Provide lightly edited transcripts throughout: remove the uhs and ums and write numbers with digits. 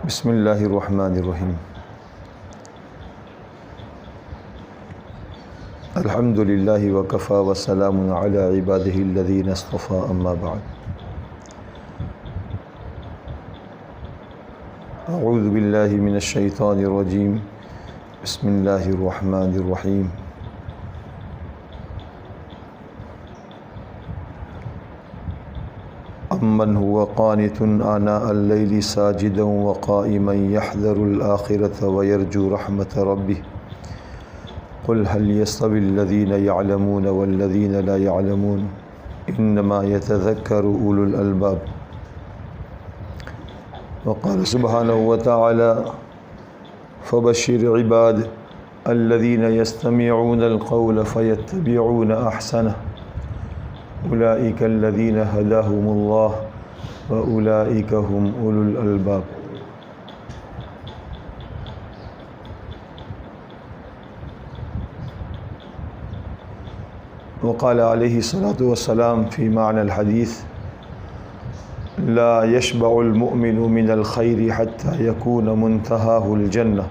بسم اللہ الرحمن الرحیم۔ الحمد للہ وکفی وسلام علی عبادہ الذین اصطفی، اما بعد۔ اعوذ باللہ من الشیطان الرجیم، بسم اللہ الرحمن الرحیم۔ امن هو قانت آناء اللیل ساجدا وقائما يحذر الآخرة ويرجو رحمة ربه قل هل يستوي الذين يعلمون والذين لا يعلمون انما يتذكر اولو الالباب۔ وقال سبحانه وتعالى فبشر عباد الذين يستمعون القول فيتبعون احسنه اولئك الذين هداهم الله واولئك هم اولو الالباب۔ وقال علیہ الصلاۃ والسلام فی معنى الحدیث لا يشبع المؤمن من الخیر حتى يكون منتهاه الجنة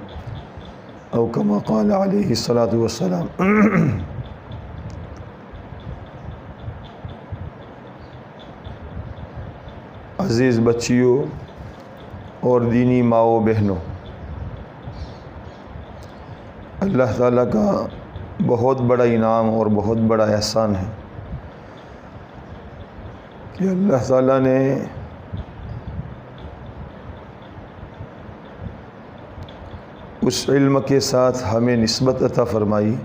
او كما قال علیہ الصلاۃ والسلام۔ عزیز بچیوں اور دینی ماؤں بہنوں، اللہ تعالیٰ کا بہت بڑا انعام اور بہت بڑا احسان ہے کہ اللہ تعالیٰ نے اس علم کے ساتھ ہمیں نسبت عطا فرمائی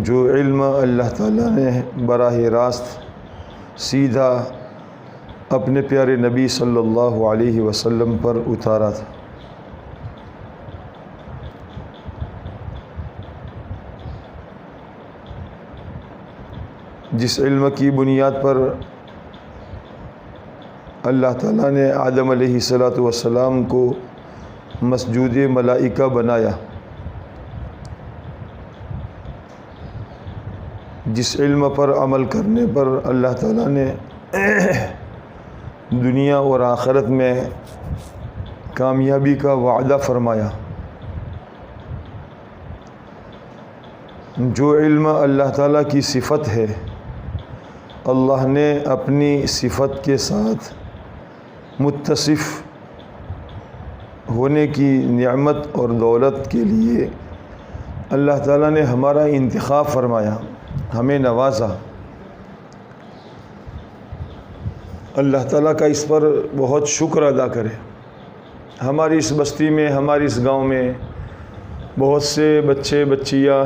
جو علم اللہ تعالیٰ نے براہ راست سیدھا اپنے پیارے نبی صلی اللہ علیہ وسلم پر اتارا تھا۔ جس علم کی بنیاد پر اللہ تعالیٰ نے آدم علیہ الصلاۃ والسلام کو مسجود ملائکہ بنایا، جس علم پر عمل کرنے پر اللہ تعالیٰ نے دنیا اور آخرت میں کامیابی کا وعدہ فرمایا، جو علم اللہ تعالیٰ کی صفت ہے، اللہ نے اپنی صفت کے ساتھ متصف ہونے کی نعمت اور دولت کے لیے اللہ تعالیٰ نے ہمارا انتخاب فرمایا، ہمیں نوازا۔ اللہ تعالیٰ کا اس پر بہت شکر ادا کرے۔ ہماری اس بستی میں، ہماری اس گاؤں میں بہت سے بچے بچیاں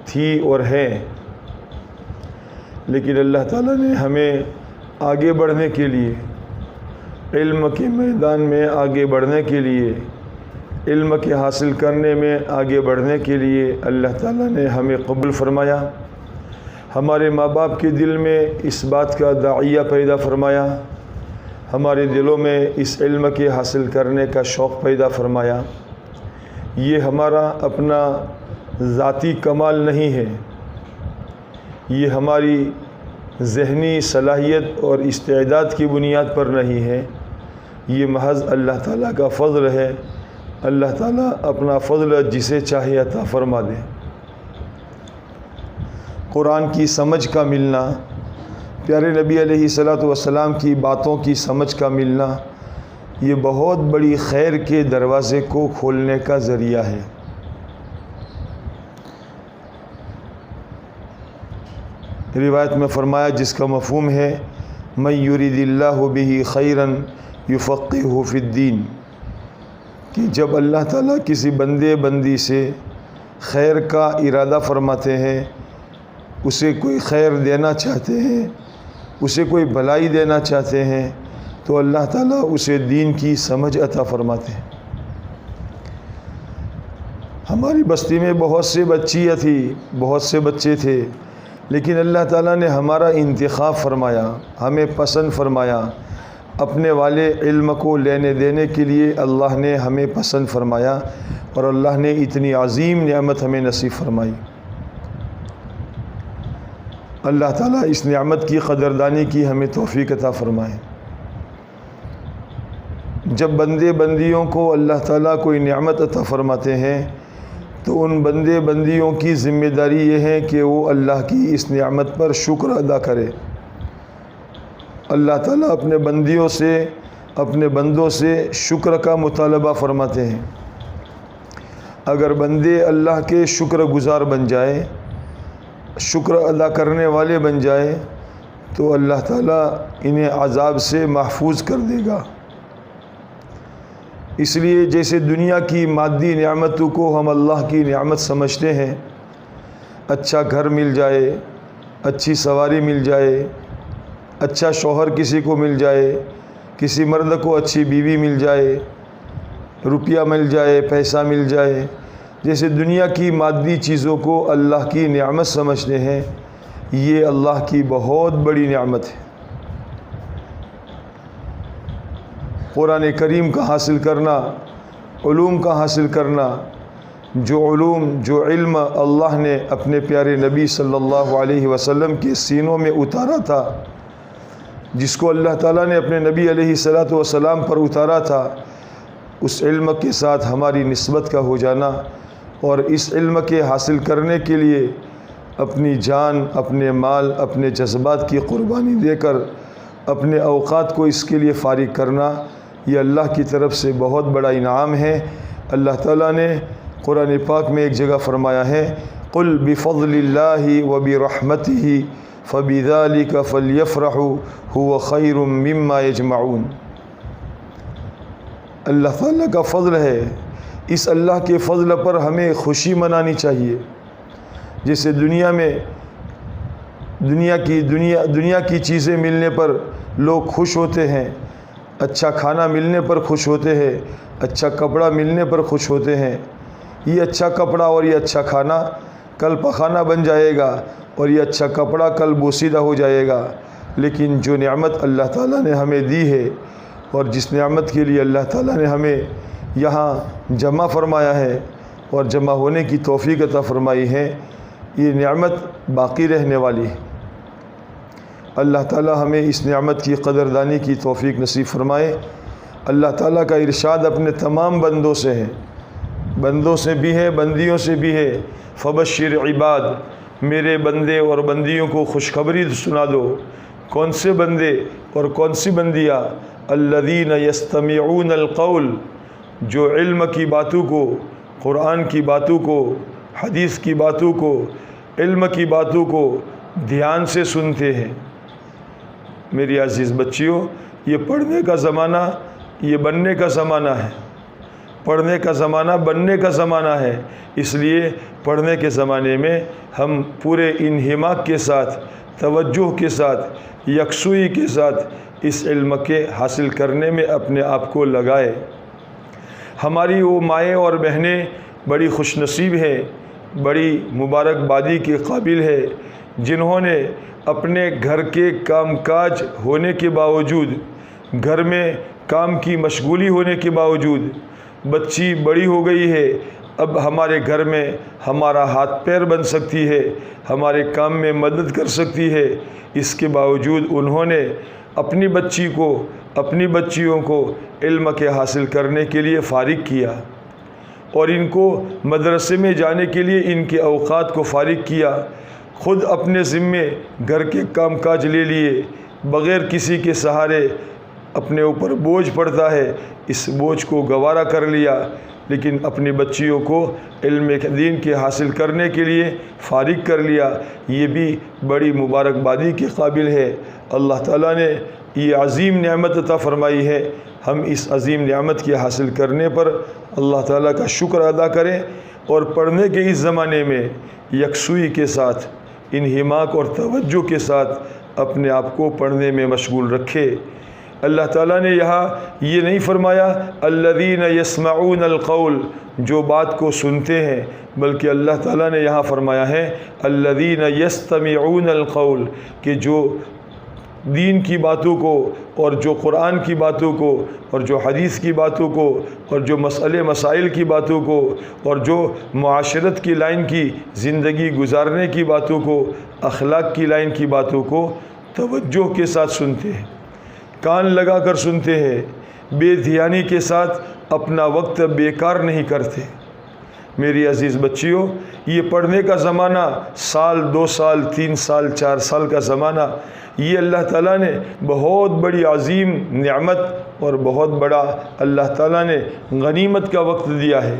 تھی اور ہیں، لیکن اللہ تعالیٰ نے ہمیں آگے بڑھنے کے لیے، علم کے میدان میں آگے بڑھنے کے لیے، علم کے حاصل کرنے میں آگے بڑھنے کے لیے اللہ تعالیٰ نے ہمیں قبول فرمایا۔ ہمارے ماں باپ کے دل میں اس بات کا داعیہ پیدا فرمایا، ہمارے دلوں میں اس علم کے حاصل کرنے کا شوق پیدا فرمایا۔ یہ ہمارا اپنا ذاتی کمال نہیں ہے، یہ ہماری ذہنی صلاحیت اور استعداد کی بنیاد پر نہیں ہے، یہ محض اللہ تعالیٰ کا فضل ہے۔ اللہ تعالیٰ اپنا فضل جسے چاہے عطا فرما دے۔ قرآن کی سمجھ کا ملنا، پیارے نبی علیہ الصلاۃ والسلام کی باتوں کی سمجھ کا ملنا، یہ بہت بڑی خیر کے دروازے کو کھولنے کا ذریعہ ہے۔ روایت میں فرمایا، جس کا مفہوم ہے من یرید اللہ بہ خیرا یفقہہ فی الدین، کہ جب اللہ تعالیٰ کسی بندے بندی سے خیر کا ارادہ فرماتے ہیں، اسے کوئی خیر دینا چاہتے ہیں، اسے کوئی بھلائی دینا چاہتے ہیں، تو اللہ تعالیٰ اسے دین کی سمجھ عطا فرماتے ہیں۔ ہماری بستی میں بہت سے بچیاں تھیں، بہت سے بچے تھے، لیکن اللہ تعالیٰ نے ہمارا انتخاب فرمایا، ہمیں پسند فرمایا۔ اپنے والے علم کو لینے دینے کے لیے اللہ نے ہمیں پسند فرمایا، اور اللہ نے اتنی عظیم نعمت ہمیں نصیب فرمائی۔ اللہ تعالیٰ اس نعمت کی قدردانی کی ہمیں توفیق عطا فرمائے۔ جب بندے بندیوں کو اللہ تعالیٰ کوئی نعمت عطا فرماتے ہیں تو ان بندے بندیوں کی ذمہ داری یہ ہے کہ وہ اللہ کی اس نعمت پر شکر ادا کرے۔ اللہ تعالیٰ اپنے بندوں سے شکر کا مطالبہ فرماتے ہیں۔ اگر بندے اللہ کے شکر گزار بن جائے، شکر ادا کرنے والے بن جائے، تو اللہ تعالیٰ انہیں عذاب سے محفوظ کر دے گا۔ اس لیے جیسے دنیا کی مادی نعمتوں کو ہم اللہ کی نعمت سمجھتے ہیں، اچھا گھر مل جائے، اچھی سواری مل جائے، اچھا شوہر کسی کو مل جائے، کسی مرد کو اچھی بیوی مل جائے، روپیہ مل جائے، پیسہ مل جائے، جیسے دنیا کی مادی چیزوں کو اللہ کی نعمت سمجھتے ہیں، یہ اللہ کی بہت بڑی نعمت ہے۔ قرآن کریم کا حاصل کرنا، علوم کا حاصل کرنا، جو علم اللہ نے اپنے پیارے نبی صلی اللہ علیہ وسلم کے سینوں میں اتارا تھا، جس کو اللہ تعالیٰ نے اپنے نبی علیہ الصلاۃ والسلام پر اتارا تھا، اس علم کے ساتھ ہماری نسبت کا ہو جانا اور اس علم کے حاصل کرنے کے لیے اپنی جان، اپنے مال، اپنے جذبات کی قربانی دے کر اپنے اوقات کو اس کے لیے فارغ کرنا، یہ اللہ کی طرف سے بہت بڑا انعام ہے۔ اللہ تعالیٰ نے قرآن پاک میں ایک جگہ فرمایا ہے، قُلْ بِفَضْلِ اللَّهِ وَبِرَحْمَتِهِ فَبِذَلِكَ فَلْيَفْرَحُوا هُوَ خَيْرٌ مِّمَّا يَجْمَعُونَ۔ اللہ تعالیٰ کا فضل ہے، اس اللہ کے فضل پر ہمیں خوشی منانی چاہیے۔ جیسے دنیا میں دنیا کی چیزیں ملنے پر لوگ خوش ہوتے ہیں، اچھا کھانا ملنے پر خوش ہوتے ہیں، اچھا کپڑا ملنے پر خوش ہوتے ہیں۔ یہ اچھا کپڑا اور یہ اچھا کھانا کل پخانا بن جائے گا اور یہ اچھا کپڑا کل بوسیدہ ہو جائے گا، لیکن جو نعمت اللہ تعالیٰ نے ہمیں دی ہے اور جس نعمت کے لیے اللہ تعالیٰ نے ہمیں یہاں جمع فرمایا ہے اور جمع ہونے کی توفیق عطا فرمائی ہے، یہ نعمت باقی رہنے والی ہے۔ اللہ تعالیٰ ہمیں اس نعمت کی قدردانی کی توفیق نصیب فرمائے۔ اللہ تعالیٰ کا ارشاد اپنے تمام بندوں سے ہے، بندوں سے بھی ہے، بندیوں سے بھی ہے، فبشر عباد، میرے بندے اور بندیوں کو خوشخبری سنا دو۔ کون سے بندے اور کون سی بندیاں؟ الذین یستمعون القول، جو علم کی باتوں کو، قرآن کی باتوں کو، حدیث کی باتوں کو، علم کی باتوں کو دھیان سے سنتے ہیں۔ میری عزیز بچیوں، یہ پڑھنے کا زمانہ، یہ بننے کا زمانہ ہے، پڑھنے کا زمانہ بننے کا زمانہ ہے۔ اس لیے پڑھنے کے زمانے میں ہم پورے انہماک کے ساتھ، توجہ کے ساتھ، یکسوئی کے ساتھ اس علم کے حاصل کرنے میں اپنے آپ کو لگائے۔ ہماری وہ مائیں اور بہنیں بڑی خوش نصیب ہیں، بڑی مبارکبادی کے قابل ہے، جنہوں نے اپنے گھر کے کام کاج ہونے کے باوجود، گھر میں کام کی مشغولی ہونے کے باوجود، بچی بڑی ہو گئی ہے، اب ہمارے گھر میں ہمارا ہاتھ پیر بن سکتی ہے، ہمارے کام میں مدد کر سکتی ہے، اس کے باوجود انہوں نے اپنی بچیوں کو علم کے حاصل کرنے کے لیے فارغ کیا اور ان کو مدرسے میں جانے کے لیے ان کے اوقات کو فارغ کیا، خود اپنے ذمے گھر کے کام کاج لے لیے، بغیر کسی کے سہارے اپنے اوپر بوجھ پڑتا ہے، اس بوجھ کو گوارا کر لیا، لیکن اپنی بچیوں کو علم دین کے حاصل کرنے کے لیے فارغ کر لیا۔ یہ بھی بڑی مبارکبادی کے قابل ہے۔ اللہ تعالیٰ نے یہ عظیم نعمت عطا فرمائی ہے، ہم اس عظیم نعمت کے حاصل کرنے پر اللہ تعالیٰ کا شکر ادا کریں اور پڑھنے کے اس زمانے میں یکسوئی کے ساتھ، انہماک اور توجہ کے ساتھ اپنے آپ کو پڑھنے میں مشغول رکھے۔ اللہ تعالیٰ نے یہاں یہ نہیں فرمایا الذین یسمعون القول، جو بات کو سنتے ہیں، بلکہ اللہ تعالیٰ نے یہاں فرمایا ہے الذین یستمعون القول، کہ جو دین کی باتوں کو اور جو قرآن کی باتوں کو اور جو حدیث کی باتوں کو اور جو مسائل کی باتوں کو اور جو معاشرت کی لائن کی زندگی گزارنے کی باتوں کو، اخلاق کی لائن کی باتوں کو توجہ کے ساتھ سنتے ہیں، کان لگا کر سنتے ہیں، بے دھیانی کے ساتھ اپنا وقت بیکار نہیں کرتے۔ میری عزیز بچیوں، یہ پڑھنے کا زمانہ 1 سال 2 سال 3 سال 4 سال کا زمانہ، یہ اللہ تعالیٰ نے بہت بڑی عظیم نعمت اور بہت بڑا اللہ تعالیٰ نے غنیمت کا وقت دیا ہے۔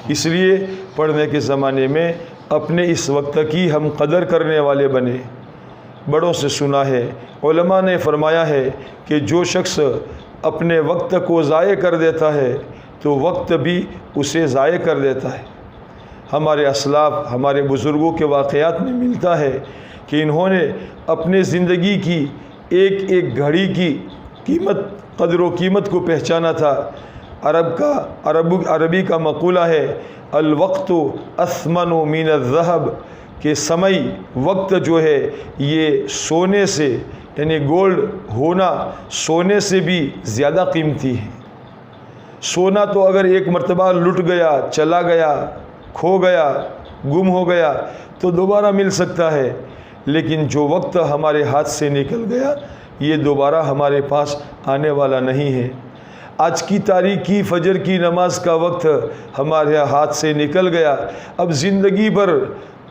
اس لیے پڑھنے کے زمانے میں اپنے اس وقت کی ہم قدر کرنے والے بنے۔ بڑوں سے سنا ہے، علماء نے فرمایا ہے کہ جو شخص اپنے وقت کو ضائع کر دیتا ہے تو وقت بھی اسے ضائع کر دیتا ہے۔ ہمارے اسلاف، ہمارے بزرگوں کے واقعات میں ملتا ہے کہ انہوں نے اپنے زندگی کی ایک ایک گھڑی کی قدر و قیمت کو پہچانا تھا۔ عربی کا مقولہ ہے الوقت اثمن من الذهب، کہ سمئی وقت جو ہے یہ سونے سے، یعنی گولڈ ہونا سونے سے بھی زیادہ قیمتی ہے۔ سونا تو اگر ایک مرتبہ لٹ گیا، چلا گیا، کھو گیا، گم ہو گیا تو دوبارہ مل سکتا ہے، لیکن جو وقت ہمارے ہاتھ سے نکل گیا یہ دوبارہ ہمارے پاس آنے والا نہیں ہے۔ آج کی تاریکی فجر کی نماز کا وقت ہمارے ہاتھ سے نکل گیا، اب زندگی بھر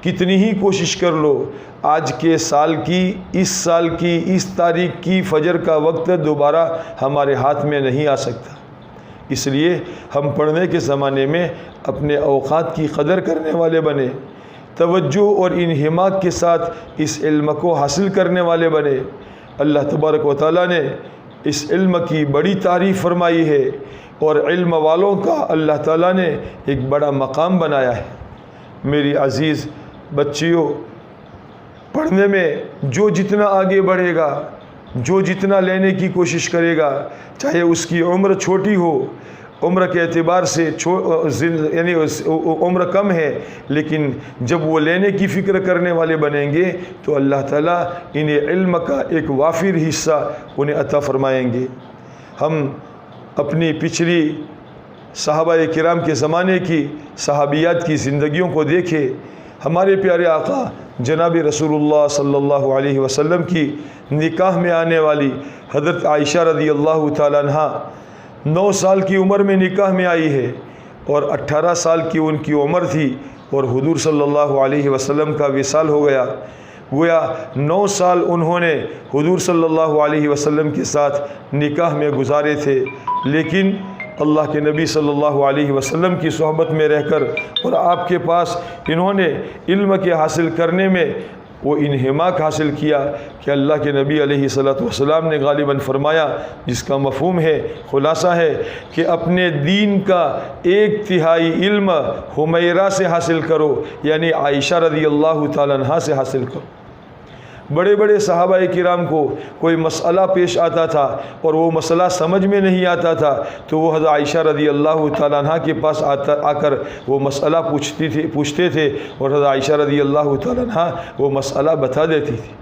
کتنی ہی کوشش کر لو، آج کے سال کی، اس سال کی، اس تاریخ کی فجر کا وقت دوبارہ ہمارے ہاتھ میں نہیں آ سکتا۔ اس لیے ہم پڑھنے کے زمانے میں اپنے اوقات کی قدر کرنے والے بنے، توجہ اور انہماک کے ساتھ اس علم کو حاصل کرنے والے بنے۔ اللہ تبارک و تعالیٰ نے اس علم کی بڑی تعریف فرمائی ہے اور علم والوں کا اللہ تعالیٰ نے ایک بڑا مقام بنایا ہے۔ میری عزیز بچیوں، پڑھنے میں جو جتنا آگے بڑھے گا، جو جتنا لینے کی کوشش کرے گا، چاہے اس کی عمر چھوٹی ہو، عمر کے اعتبار سے یعنی عمر کم ہے، لیکن جب وہ لینے کی فکر کرنے والے بنیں گے تو اللہ تعالیٰ انہیں علم کا ایک وافر حصہ انہیں عطا فرمائیں گے۔ ہم اپنی پچھلی صحابہ کرام کے زمانے کی صحابیات کی زندگیوں کو دیکھیں۔ ہمارے پیارے آقا جناب رسول اللہ صلی اللہ علیہ وسلم کی نکاح میں آنے والی حضرت عائشہ رضی اللہ تعالیٰ عنہ 9 سال کی عمر میں نکاح میں آئی ہے اور 18 سال کی ان کی عمر تھی اور حضور صلی اللہ علیہ وسلم کا وصال ہو گیا۔ گویا 9 سال انہوں نے حضور صلی اللہ علیہ وسلم کے ساتھ نکاح میں گزارے تھے، لیکن اللہ کے نبی صلی اللہ علیہ وسلم کی صحبت میں رہ کر اور آپ کے پاس انہوں نے علم کے حاصل کرنے میں وہ انہماک حاصل کیا کہ اللہ کے نبی علیہ السلام نے غالباً فرمایا، جس کا مفہوم ہے، خلاصہ ہے کہ اپنے دین کا 1/3 علم حمیرہ سے حاصل کرو، یعنی عائشہ رضی اللہ تعالیٰ عنہ سے حاصل کرو۔ بڑے بڑے صحابہ کرام کو کوئی مسئلہ پیش آتا تھا اور وہ مسئلہ سمجھ میں نہیں آتا تھا تو وہ حضرت عائشہ رضی اللہ تعالیٰ عنہ کے پاس آ کر وہ مسئلہ پوچھتے تھے اور حضرت عائشہ رضی اللہ تعالیٰ عنہ وہ مسئلہ بتا دیتی تھی۔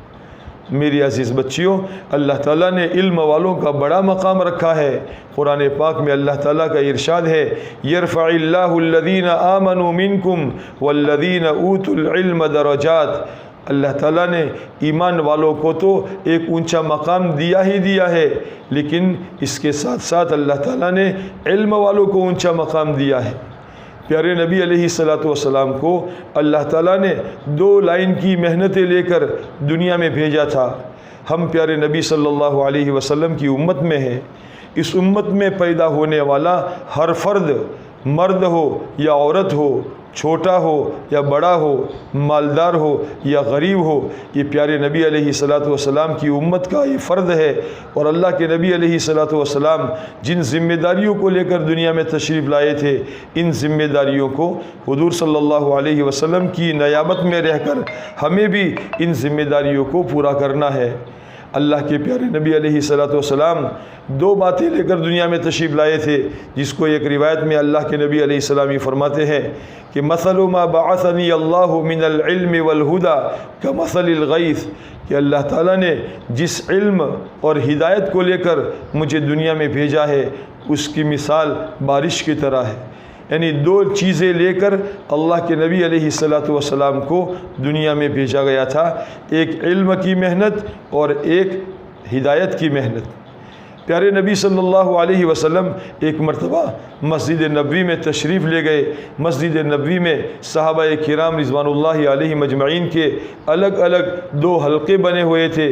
میری عزیز بچیوں، اللہ تعالیٰ نے علم والوں کا بڑا مقام رکھا ہے۔ قرآن پاک میں اللہ تعالیٰ کا ارشاد ہے، یرفع اللہ الذین آمنوا منکم والذین اوتوا العلم درجات۔ اللہ تعالیٰ نے ایمان والوں کو تو ایک اونچا مقام دیا ہی دیا ہے، لیکن اس کے ساتھ ساتھ اللہ تعالیٰ نے علم والوں کو اونچا مقام دیا ہے۔ پیارے نبی علیہ السلام کو اللہ تعالیٰ نے 2 لائن کی محنتیں لے کر دنیا میں بھیجا تھا۔ ہم پیارے نبی صلی اللہ علیہ وسلم کی امت میں ہیں۔ اس امت میں پیدا ہونے والا ہر فرد، مرد ہو یا عورت ہو، چھوٹا ہو یا بڑا ہو، مالدار ہو یا غریب ہو، یہ پیارے نبی علیہ السلام کی امت کا یہ فرد ہے۔ اور اللہ کے نبی علیہ السلام جن ذمہ داریوں کو لے کر دنیا میں تشریف لائے تھے، ان ذمہ داریوں کو حضور صلی اللہ علیہ وسلم کی نیابت میں رہ کر ہمیں بھی ان ذمہ داریوں کو پورا کرنا ہے۔ اللہ کے پیارے نبی علیہ السلام 2 باتیں لے کر دنیا میں تشریف لائے تھے، جس کو ایک روایت میں اللہ کے نبی علیہ السلام یہ فرماتے ہیں کہ مثل ما بعثنی اللہ من العلم والہدی کمثل الغیث، کہ اللہ تعالیٰ نے جس علم اور ہدایت کو لے کر مجھے دنیا میں بھیجا ہے اس کی مثال بارش کی طرح ہے۔ یعنی 2 چیزیں لے کر اللہ کے نبی علیہ السلام کو دنیا میں بھیجا گیا تھا، ایک علم کی محنت اور ایک ہدایت کی محنت۔ پیارے نبی صلی اللہ علیہ وسلم ایک مرتبہ مسجد نبوی میں تشریف لے گئے۔ مسجد نبوی میں صحابہ کرام رضوان اللہ علیہ مجمعین کے الگ الگ 2 حلقے بنے ہوئے تھے۔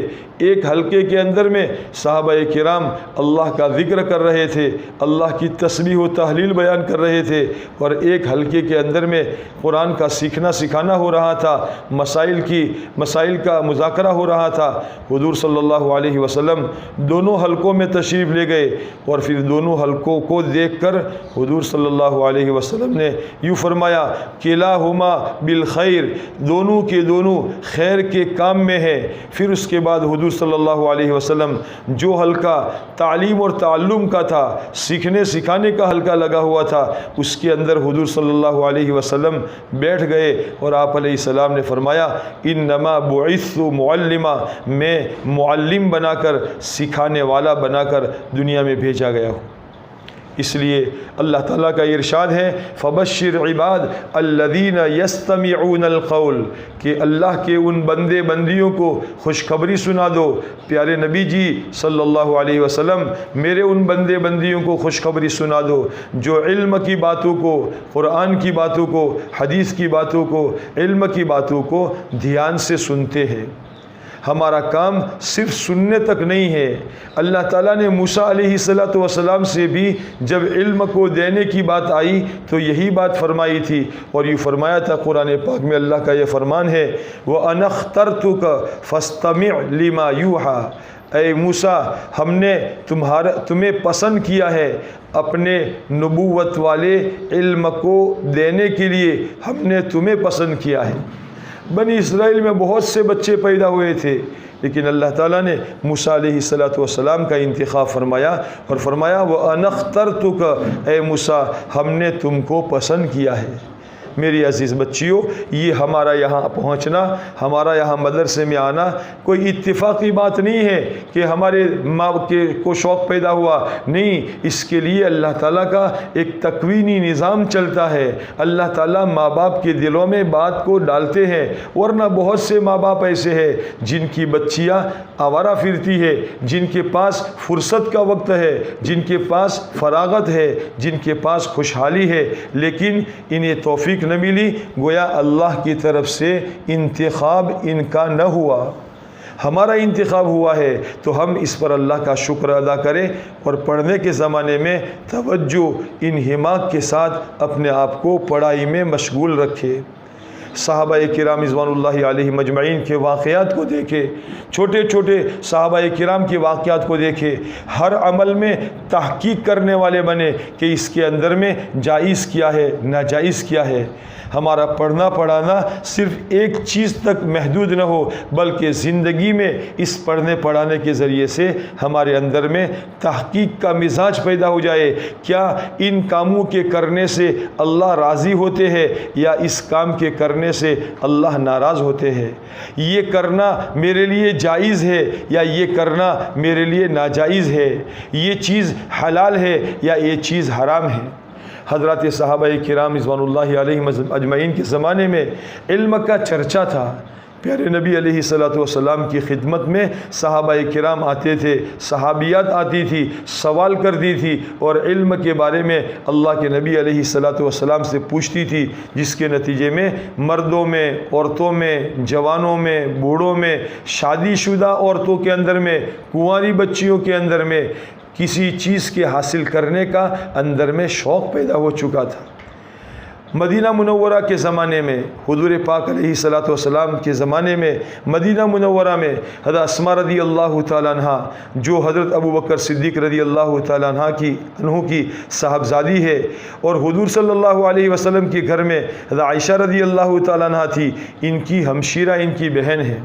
ایک حلقے کے اندر میں صحابہ کرام اللہ کا ذکر کر رہے تھے، اللہ کی تسبیح و تحلیل بیان کر رہے تھے، اور ایک حلقے کے اندر میں قرآن کا سیکھنا سکھانا ہو رہا تھا، مسائل کا مذاکرہ ہو رہا تھا۔ حضور صلی اللہ علیہ وسلم دونوں حلقوں میں تشریف لے گئے، اور پھر دونوں حلقوں کو دیکھ کر حضور صلی اللہ علیہ وسلم نے یوں فرمایا، کلاہما بالخیر، دونوں کے دونوں خیر کے کام میں ہیں۔ پھر اس کے بعد حضور صلی اللہ علیہ وسلم جو حلقہ تعلیم اور تعلم کا تھا، سیکھنے سکھانے کا حلقہ لگا ہوا تھا، اس کے اندر حضور صلی اللہ علیہ وسلم بیٹھ گئے، اور آپ علیہ السلام نے فرمایا، انما بعثت معلما، میں معلم بنا کر، سکھانے والا بنا کر دنیا میں بھیجا گیا ہوں۔ اس لیے اللہ تعالیٰ کا ارشاد ہے، فبشر عباد الذین یستمعون القول، کہ اللہ کے ان بندے بندیوں کو خوشخبری سنا دو۔ پیارے نبی جی صلی اللہ علیہ وسلم، میرے ان بندے بندیوں کو خوشخبری سنا دو جو علم کی باتوں کو، قرآن کی باتوں کو، حدیث کی باتوں کو، علم کی باتوں کو دھیان سے سنتے ہیں۔ ہمارا کام صرف سننے تک نہیں ہے۔ اللہ تعالیٰ نے موسیٰ علیہ السلام سے بھی جب علم کو دینے کی بات آئی تو یہی بات فرمائی تھی، اور یہ فرمایا تھا قرآن پاک میں، اللہ کا یہ فرمان ہے، وَأَنَا اخْتَرْتُكَ فَاسْتَمِعْ لِمَا يُوحَىٰ، اے موسیٰ ہم نے تمہیں پسند کیا ہے اپنے نبوت والے علم کو دینے کے لیے، ہم نے تمہیں پسند کیا ہے۔ بنی اسرائیل میں بہت سے بچے پیدا ہوئے تھے، لیکن اللہ تعالیٰ نے موسیٰ علیہ السلام کا انتخاب فرمایا، اور فرمایا وَأَنَا اخْتَرْتُكَ، اے موسیٰ ہم نے تم کو پسند کیا ہے۔ میری عزیز بچیوں، یہ ہمارا یہاں پہنچنا، ہمارا یہاں مدرسے میں آنا کوئی اتفاقی بات نہیں ہے کہ ہمارے ماں کو شوق پیدا ہوا، نہیں، اس کے لیے اللہ تعالیٰ کا ایک تکوینی نظام چلتا ہے۔ اللہ تعالیٰ ماں باپ کے دلوں میں بات کو ڈالتے ہیں، ورنہ بہت سے ماں باپ ایسے ہیں جن کی بچیاں آوارہ پھرتی ہے، جن کے پاس فرصت کا وقت ہے، جن کے پاس فراغت ہے، جن کے پاس خوشحالی ہے، لیکن انہیں توفیق نہ ملی، گویا اللہ کی طرف سے انتخاب ان کا نہ ہوا، ہمارا انتخاب ہوا ہے، تو ہم اس پر اللہ کا شکر ادا کریں، اور پڑھنے کے زمانے میں توجہ انہماک کے ساتھ اپنے آپ کو پڑھائی میں مشغول رکھے۔ صحابہ کرام رضوان اللہ علیہ مجمعین کے واقعات کو دیکھے، چھوٹے چھوٹے صحابہ کرام کے واقعات کو دیکھے، ہر عمل میں تحقیق کرنے والے بنے کہ اس کے اندر میں جائز کیا ہے، ناجائز کیا ہے۔ ہمارا پڑھنا پڑھانا صرف ایک چیز تک محدود نہ ہو، بلکہ زندگی میں اس پڑھنے پڑھانے کے ذریعے سے ہمارے اندر میں تحقیق کا مزاج پیدا ہو جائے، کیا ان کاموں کے کرنے سے اللہ راضی ہوتے ہیں یا اس کام کے کرنے سے اللہ ناراض ہوتے ہیں، یہ کرنا میرے لیے جائز ہے یا یہ کرنا میرے لیے ناجائز ہے، یہ چیز حلال ہے یا یہ چیز حرام ہے۔ حضرات صحابہ کرام رضوان اللہ علیہ اجمعین کے زمانے میں علم کا چرچا تھا۔ پیارے نبی علیہ السلام کی خدمت میں صحابہ کرام آتے تھے، صحابیات آتی تھی، سوال کرتی تھی، اور علم کے بارے میں اللہ کے نبی علیہ السلام سے پوچھتی تھی، جس کے نتیجے میں مردوں میں، عورتوں میں، جوانوں میں، بوڑھوں میں، شادی شدہ عورتوں کے اندر میں، کنواری بچیوں کے اندر میں کسی چیز کے حاصل کرنے کا اندر میں شوق پیدا ہو چکا تھا۔ مدینہ منورہ کے زمانے میں، حضور پاک علیہ السلام کے زمانے میں مدینہ منورہ میں حضرت اسماء رضی اللہ تعالیٰ عنہ، جو حضرت ابو بکر صدیق رضی اللہ تعالیٰ عنہ کی صاحبزادی ہے، اور حضور صلی اللہ علیہ وسلم کے گھر میں حضرت عائشہ رضی اللہ تعالیٰ عنہ تھی، ان کی ہمشیرہ، ان کی بہن ہے۔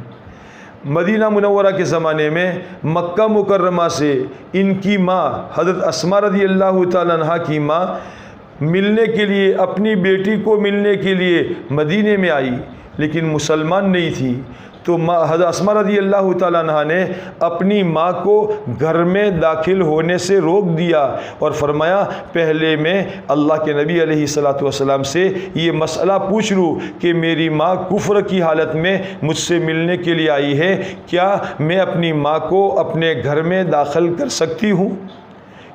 مدینہ منورہ کے زمانے میں مکہ مکرمہ سے ان کی ماں حضرت اسماء رضی اللہ تعالیٰ عنہ کی ماں ملنے کے لیے، اپنی بیٹی کو ملنے کے لیے مدینے میں آئی، لیکن مسلمان نہیں تھی، تو حضرت اسماء رضی اللہ تعالیٰ عنہ نے اپنی ماں کو گھر میں داخل ہونے سے روک دیا اور فرمایا پہلے میں اللہ کے نبی علیہ الصلوۃ والسلام سے یہ مسئلہ پوچھ لوں کہ میری ماں کفر کی حالت میں مجھ سے ملنے کے لیے آئی ہے، کیا میں اپنی ماں کو اپنے گھر میں داخل کر سکتی ہوں؟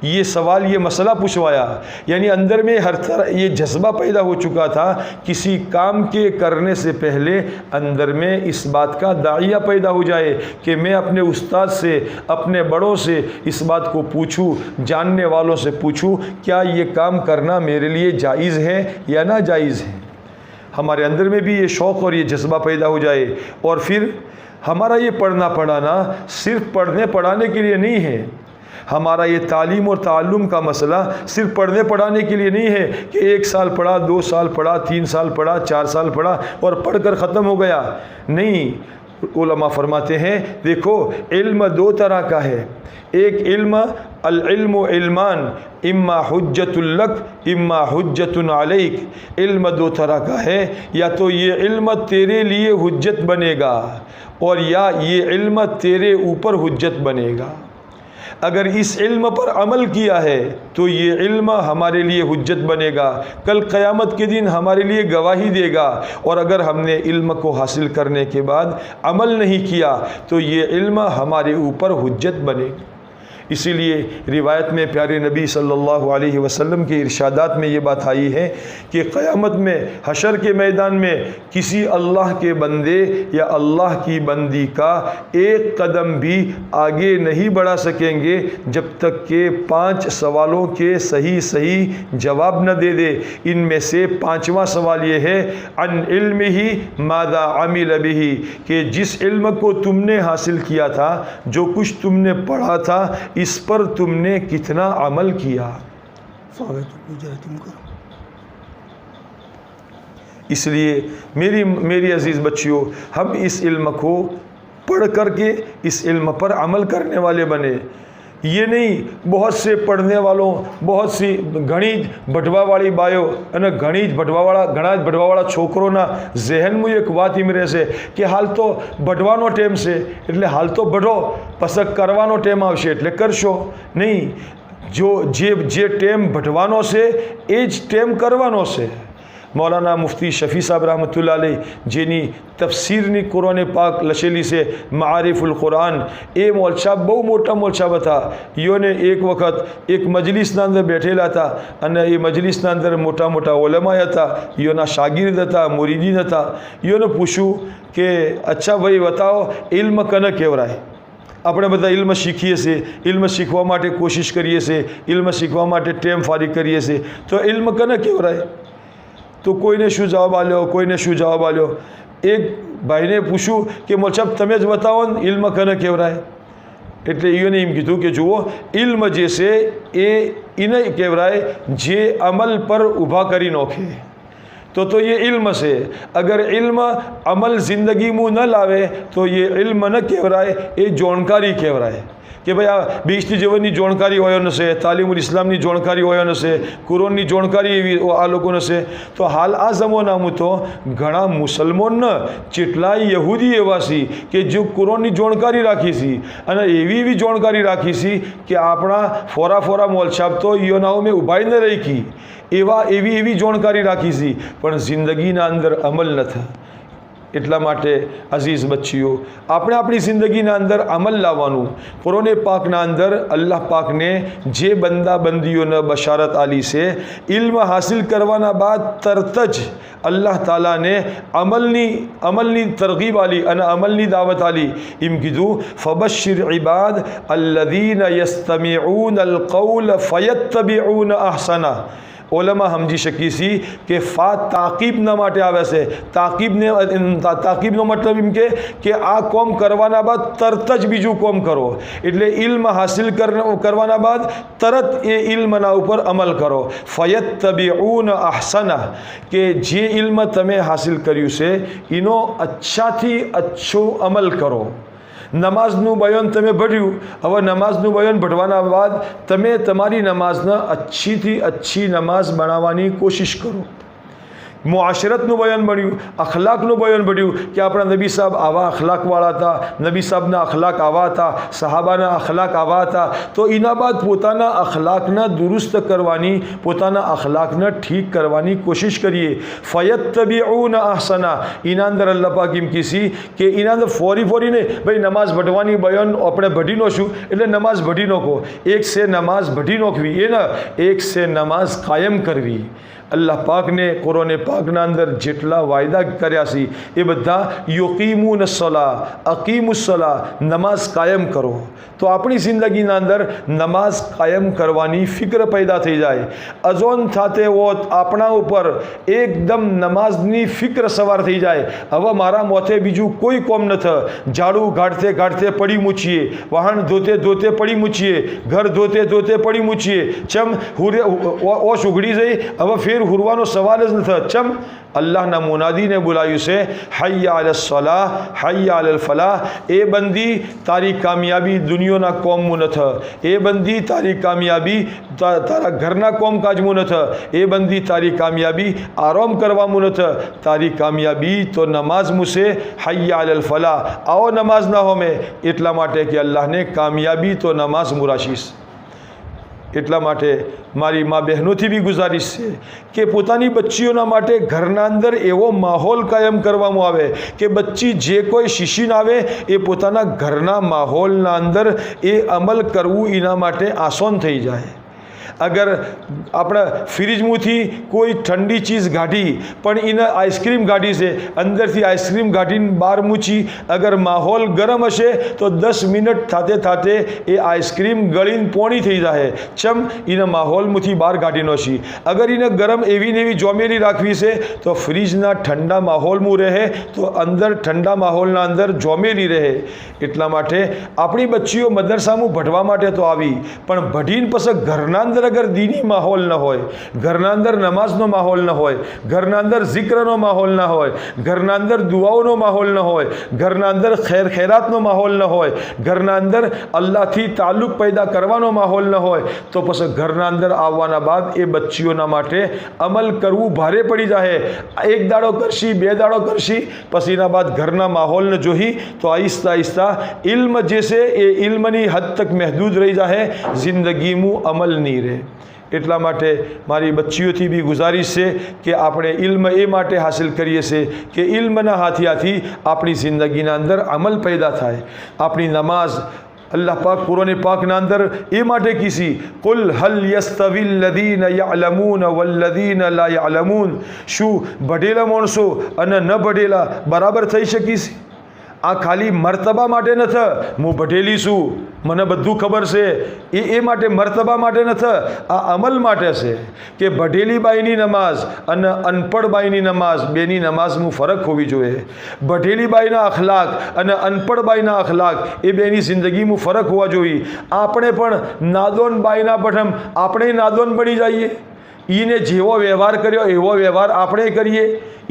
یہ سوال، یہ مسئلہ پوچھوایا، یعنی اندر میں ہر طرح یہ جذبہ پیدا ہو چکا تھا، کسی کام کے کرنے سے پہلے اندر میں اس بات کا داعیہ پیدا ہو جائے کہ میں اپنے استاد سے، اپنے بڑوں سے اس بات کو پوچھوں، جاننے والوں سے پوچھوں کیا یہ کام کرنا میرے لیے جائز ہے یا ناجائز ہے۔ ہمارے اندر میں بھی یہ شوق اور یہ جذبہ پیدا ہو جائے، اور پھر ہمارا یہ پڑھنا پڑھانا صرف پڑھنے پڑھانے کے لیے نہیں ہے، ہمارا یہ تعلیم اور تعلم کا مسئلہ صرف پڑھنے پڑھانے کے لیے نہیں ہے کہ 1 سال پڑھا، 2 سال پڑھا، 3 سال پڑھا، 4 سال پڑھا اور پڑھ کر ختم ہو گیا، نہیں۔ علماء فرماتے ہیں دیکھو علم 2 طرح کا ہے، ایک علم العلم علمان، اما حجت لک اما حجت علیک، علم 2 طرح کا ہے، یا تو یہ علم تیرے لیے حجت بنے گا اور یا یہ علم تیرے اوپر حجت بنے گا۔ اگر اس علم پر عمل کیا ہے تو یہ علم ہمارے لیے حجت بنے گا، کل قیامت کے دن ہمارے لیے گواہی دے گا، اور اگر ہم نے علم کو حاصل کرنے کے بعد عمل نہیں کیا تو یہ علم ہمارے اوپر حجت بنے گا۔ اسی لیے روایت میں پیارے نبی صلی اللہ علیہ وسلم کے ارشادات میں یہ بات آئی ہے کہ قیامت میں حشر کے میدان میں کسی اللہ کے بندے یا اللہ کی بندی کا ایک قدم بھی آگے نہیں بڑھا سکیں گے جب تک کہ 5 سوالوں کے صحیح جواب نہ دے دے۔ ان میں سے 5واں سوال یہ ہے عن علمہ ماذا عمل بہ، کہ جس علم کو تم نے حاصل کیا تھا، جو کچھ تم نے پڑھا تھا، اس پر تم نے کتنا عمل کیا۔ اس لیے میری عزیز بچیوں، ہم اس علم کو پڑھ کر کے اس علم پر عمل کرنے والے بنے، یہ نہیں بہت سے پڑھنے والوں، بہت سی گھنیج بٹوا والی بایو અને ઘણા જ ભટવાવાળા છોકરોના ઝહેનમાં એક વાત એમ રહેશે કે હાલ તો ભટવાનો ટાઈમ છે એટલે હાલ તો ભટો, પછી કરવાનો ટાઈમ આવશે એટલે કરશો નહીં। જે ટાઈમ ભટવાનો છે એ જ ટાઈમ કરવાનો છે। مولانا مفتی شفیع صاحب رحمۃ اللہ علیہ જેની તફસીરની કુરાન પાક લખેલી છે معارف القرآن، એ મોલસાબ બહુ મોટા મોલસાબ હતા। ઈઓને એક વખત એક મજલિસના અંદર બેઠેલા હતા અને એ મજલિસના અંદર મોટા મોટા ઓલમા હતા, ઈઓના શાગિર્દ હતા, મુરીદીન હતા। ઈઓને પૂછ્યું કે અચ્છા ભાઈ બતાવો ઇલ્મ કને કહેવાય? આપણે બધા ઇલ્મ શીખીએ છીએ, ઇલ્મ શીખવા માટે કોશિશ કરીએ છીએ, ઇલ્મ શીખવા માટે ટાઈમ ફારી કરીએ છીએ, તો ઇલ્મ કને કહેવાય? તો કોઈને શું જવાબ આલ્યો? એક ભાઈને પૂછ્યું કે મોલસાબ તમે જ બતાવો ને ઇલ્મ કને કહેવાય? એટલે એને એમ કીધું કે જુઓ ઇલ્મ જે છે એ એને કહેવાય જે અમલ પર ઊભા કરી નોખે, તો ये इल्म से। अगर इल्म अमल ज़िंदगी में न लावे तो ये इल्म न कहवाय, ये जानकारी कहवाय કે ભાઈ આ બીજની જીવનની જાણકારી હોય નશે, તાલીમુલ ઇસ્લામની જાણકારી હોય નશે, કુરાનની જાણકારી એવી આ લોકો નશે। તો હાલ આ જમાનામાં તો ઘણા મુસલમાન જેટલાય યહૂદી એવા છે કે જો કુરાનની જાણકારી રાખી છે અને એવી જાણકારી રાખી છે કે આપણા ફોરા મોલસાબ તો ઈઓનાઓ મેં ઉભાઈ ન રાખી, એવી જાણકારી રાખી છે પણ જિંદગીના અંદર અમલ ન થાય। એટલા માટે અઝીઝ બચ્ચીઓ, આપણે આપણી જિંદગીના અંદર અમલ લાવવાનું। કુરાન પાકના અંદર અલ્લાહ પાકને જે બંદા બંદીઓને બશારત આલી છે, ઇલ્મ હાસિલ કરવાના બાદ તરત જ અલ્લાહ તાલાને અમલની તરગીબ આલી અને અમલની દાવત આલી। એમ કીધું ફબશિર ઇબાદ અલ્લઝીના યસ્તમિઉન અલકૌલ ફયત્તબિઉન અહસના। ઓલમા સમજી શકી છી કે ફા તાકીબના માટે આવે છે। તાકીબનો મતલબ એમ કે આ કોમ કરવાના બાદ તરત જ બીજું કોમ કરો, એટલે ઇલ્મ હાસિલ કરવાના બાદ તરત એ ઇલ્મના ઉપર અમલ કરો। ફયત્તબિઉન અહસના, કે જે ઇલ્મ તમે હાસિલ કર્યું છે એનો અચ્છાથી અચ્છો અમલ કરો। નમાઝનું બયાન તમે ભણ્યું, હવે નમાઝનું બયાન ભણવાના બાદ તમે તમારી નમાઝને અચ્છીથી અચ્છી નમાઝ બનાવવાની કોશિશ કરો। મુઆશરતનું બયાન બન્યું, અખલાકનું બયાન બન્યું કે આપણા નબી સાહેબ આવા અખલાકવાળા હતા, નબી સાહેબના અખલાક આવા હતા, સહાબાના અખલાક આવા હતા. તો એના બાદ પોતાના અખલાકના દુરુસ્ત કરવાની, પોતાના અખલાકને ઠીક કરવાની કોશિશ કરીએ. ફયત્તબિઉન અહસના, એના અંદર અલ્લાહ પાક એમ કીસી કે એના અંદર ફોરીને ભાઈ નમાઝ ભટવાની બયાન આપણે ભટી નોશું એટલે નમાઝ ભટી નોખો. એક છે નમાઝ ભટી નોખવી, એ ને એક છે નમાઝ કાયમ કરવી. અલ્લાહ પાકને કુરાને પાકના અંદર જેટલા વાયદા કર્યા છે એ બધા યુકીમુન સલા, અકીમુસ સલા, નમાઝ કાયમ કરો. તો આપણી જિંદગીના અંદર નમાઝ કાયમ કરવાની ફિક્ર પેદા થઈ જાય. અઝોન થાતે હોત આપણા ઉપર એકદમ નમાઝની ફિક્ર સવાર થઈ જાય. હવે મારા મોથે બીજું કોઈ કોમ નથી, ઝાડુ ગાઢતે પડી મૂચીએ, વાહન ધોતે પડી મૂચીએ, ઘર ધોતે પડી મૂચીએ. ચમ ઓશ ઉઘડી જઈ, હવે ફેર હુરવાનો સવાલ જ નથી. ચમ અલ્લાહના મુનાદીને બોલાવ્યું છે હૈયા અલ સલાહ હૈયા અલ ફલાહ. એ બંદી તારી કામયાબી દુનિયાના કોમમાં નથી, એ બંદી તારી કામયાબી તારા ઘરના કોમકાજમાં નથી, એ બંદી તારી કામયાબી આરામ કરવામાં નથી, તારી કામયાબી તો નમાઝમાં છે. હૈયા અલ ફલાહ, આવો નમાઝ ના હોમે. એટલા માટે કે અલ્લાહને કામયાબી તો નમાઝ મુરાશીશ. એટલા માટે મારી મા બહેનોથી બી ગુજારિશ છે કે પોતાની બચ્ચીઓના માટે ઘરના અંદર એવો માહોલ કાયમ કરવામાં આવે કે બચ્ચી જે કોઈ શિશીન આવે એ પોતાના ઘરના માહોલના અંદર એ અમલ કરવું એના માટે આસાન થઈ જાય. અગર આપણે ફ્રીજમાંથી કોઈ ઠંડી ચીજ કાઢી પણ એને આઈસ્ક્રીમ કાઢી છે, અંદરથી આઈસ્ક્રીમ કાઢીને બહાર મૂકી, અગર માહોલ ગરમ હશે તો 10 મિનિટ થાતે એ આઈસ્ક્રીમ ગળીને પોણી થઈ જાય. ચમ એને માહોલમાંથી બહાર કાઢીનો છે. અગર એને ગરમ એવી ને એવી જોમેલી રાખવી છે તો ફ્રીજના ઠંડા માહોલમાં રહે તો અંદર ઠંડા માહોલના અંદર જોમેલી રહે. એટલા માટે આપણી બચ્ચીઓ મદરસામાં ભણવા માટે તો આવી, પણ ભણીને પછી ઘરના અંદર અગર દીની માહોલ ન હોય, ઘરના અંદર નમાઝનો માહોલ ન હોય, ઘરના અંદર જિક્રનો માહોલ ન હોય, ઘરના અંદર દુઆઓનો માહોલ ન હોય, ઘરના અંદર ખૈરાતનો માહોલ ન હોય, ઘરના અંદર અલ્લાહથી તાલ્લુક પેદા કરવાનો માહોલ ન હોય, તો પછી ઘરના અંદર આવવાના બાદ એ બચ્ચીઓના માટે અમલ કરવું ભારે પડી જાય. એક દાડો કરશી, બે દાડો કરશી, પછી એના બાદ ઘરના માહોલને જોઈ તો આહિસ્તા ઇલ્મ જે છે એ ઇલ્મની હદ તક મહેદૂદ રહી જાય, જિંદગીમાં અમલ નહીં રહે. એટલા માટે મારી બચ્ચીઓથી બી ગુજારિશ છે કે આપણે ઇલ્મ એ માટે હાસિલ કરીએ છીએ કે ઇલ્મના હાથિયાથી આપણી જિંદગીના અંદર અમલ પેદા થાય. આપણી નમાઝ અલ્લાહ પાક કુરાને પાકના અંદર એ માટે કીસી કુલ હલ યસ્તવિલ લદીન યઅલમૂન વલ્લદીન લા યઅલમૂન. શું ભણેલા માણસો અને ન ભણેલા બરાબર થઈ શકીશ? આ ખાલી મર્તબા માટે નથી, હું ભટેલી છું, મને બધું ખબર છે, એ માટે મર્તબા માટે નથી, આ અમલ માટે છે કે ભટેલી બાઈની નમાઝ અને અનપઢ બાઈની નમાઝ બેની નમાઝમાં ફરક હોવી જોઈએ. ભટેલી બાઈના અખલાક અને અનપઢ બાઈના અખલાક એ બેની જિંદગીમાં ફરક હોવા જોઈએ. આપણે પણ નાદોન બાઈના પઠમ આપણે નાદોન બની જઈએ. એને જેવો વ્યવહાર કર્યો એવો વ્યવહાર આપણે કરીએ.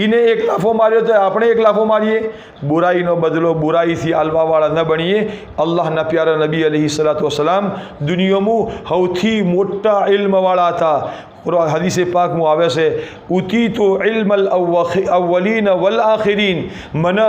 એને એક લાફો માર્યો તો આપણે એક લાફો મારીએ. બુરાઈનો બદલો બુરાઈથી આલવાવાળા ન બનીએ. અલ્લાહના પ્યારા નબી અલૈહિસ્સલાતુ વસ્સલામ દુનિયામાં સૌથી મોટા ઇલ્મવાળા હતા. હદીસે પાકમાં આવે છે ઉતીતુ ઇલ્મલ અવ્વલીન વલ આખિરીન. મને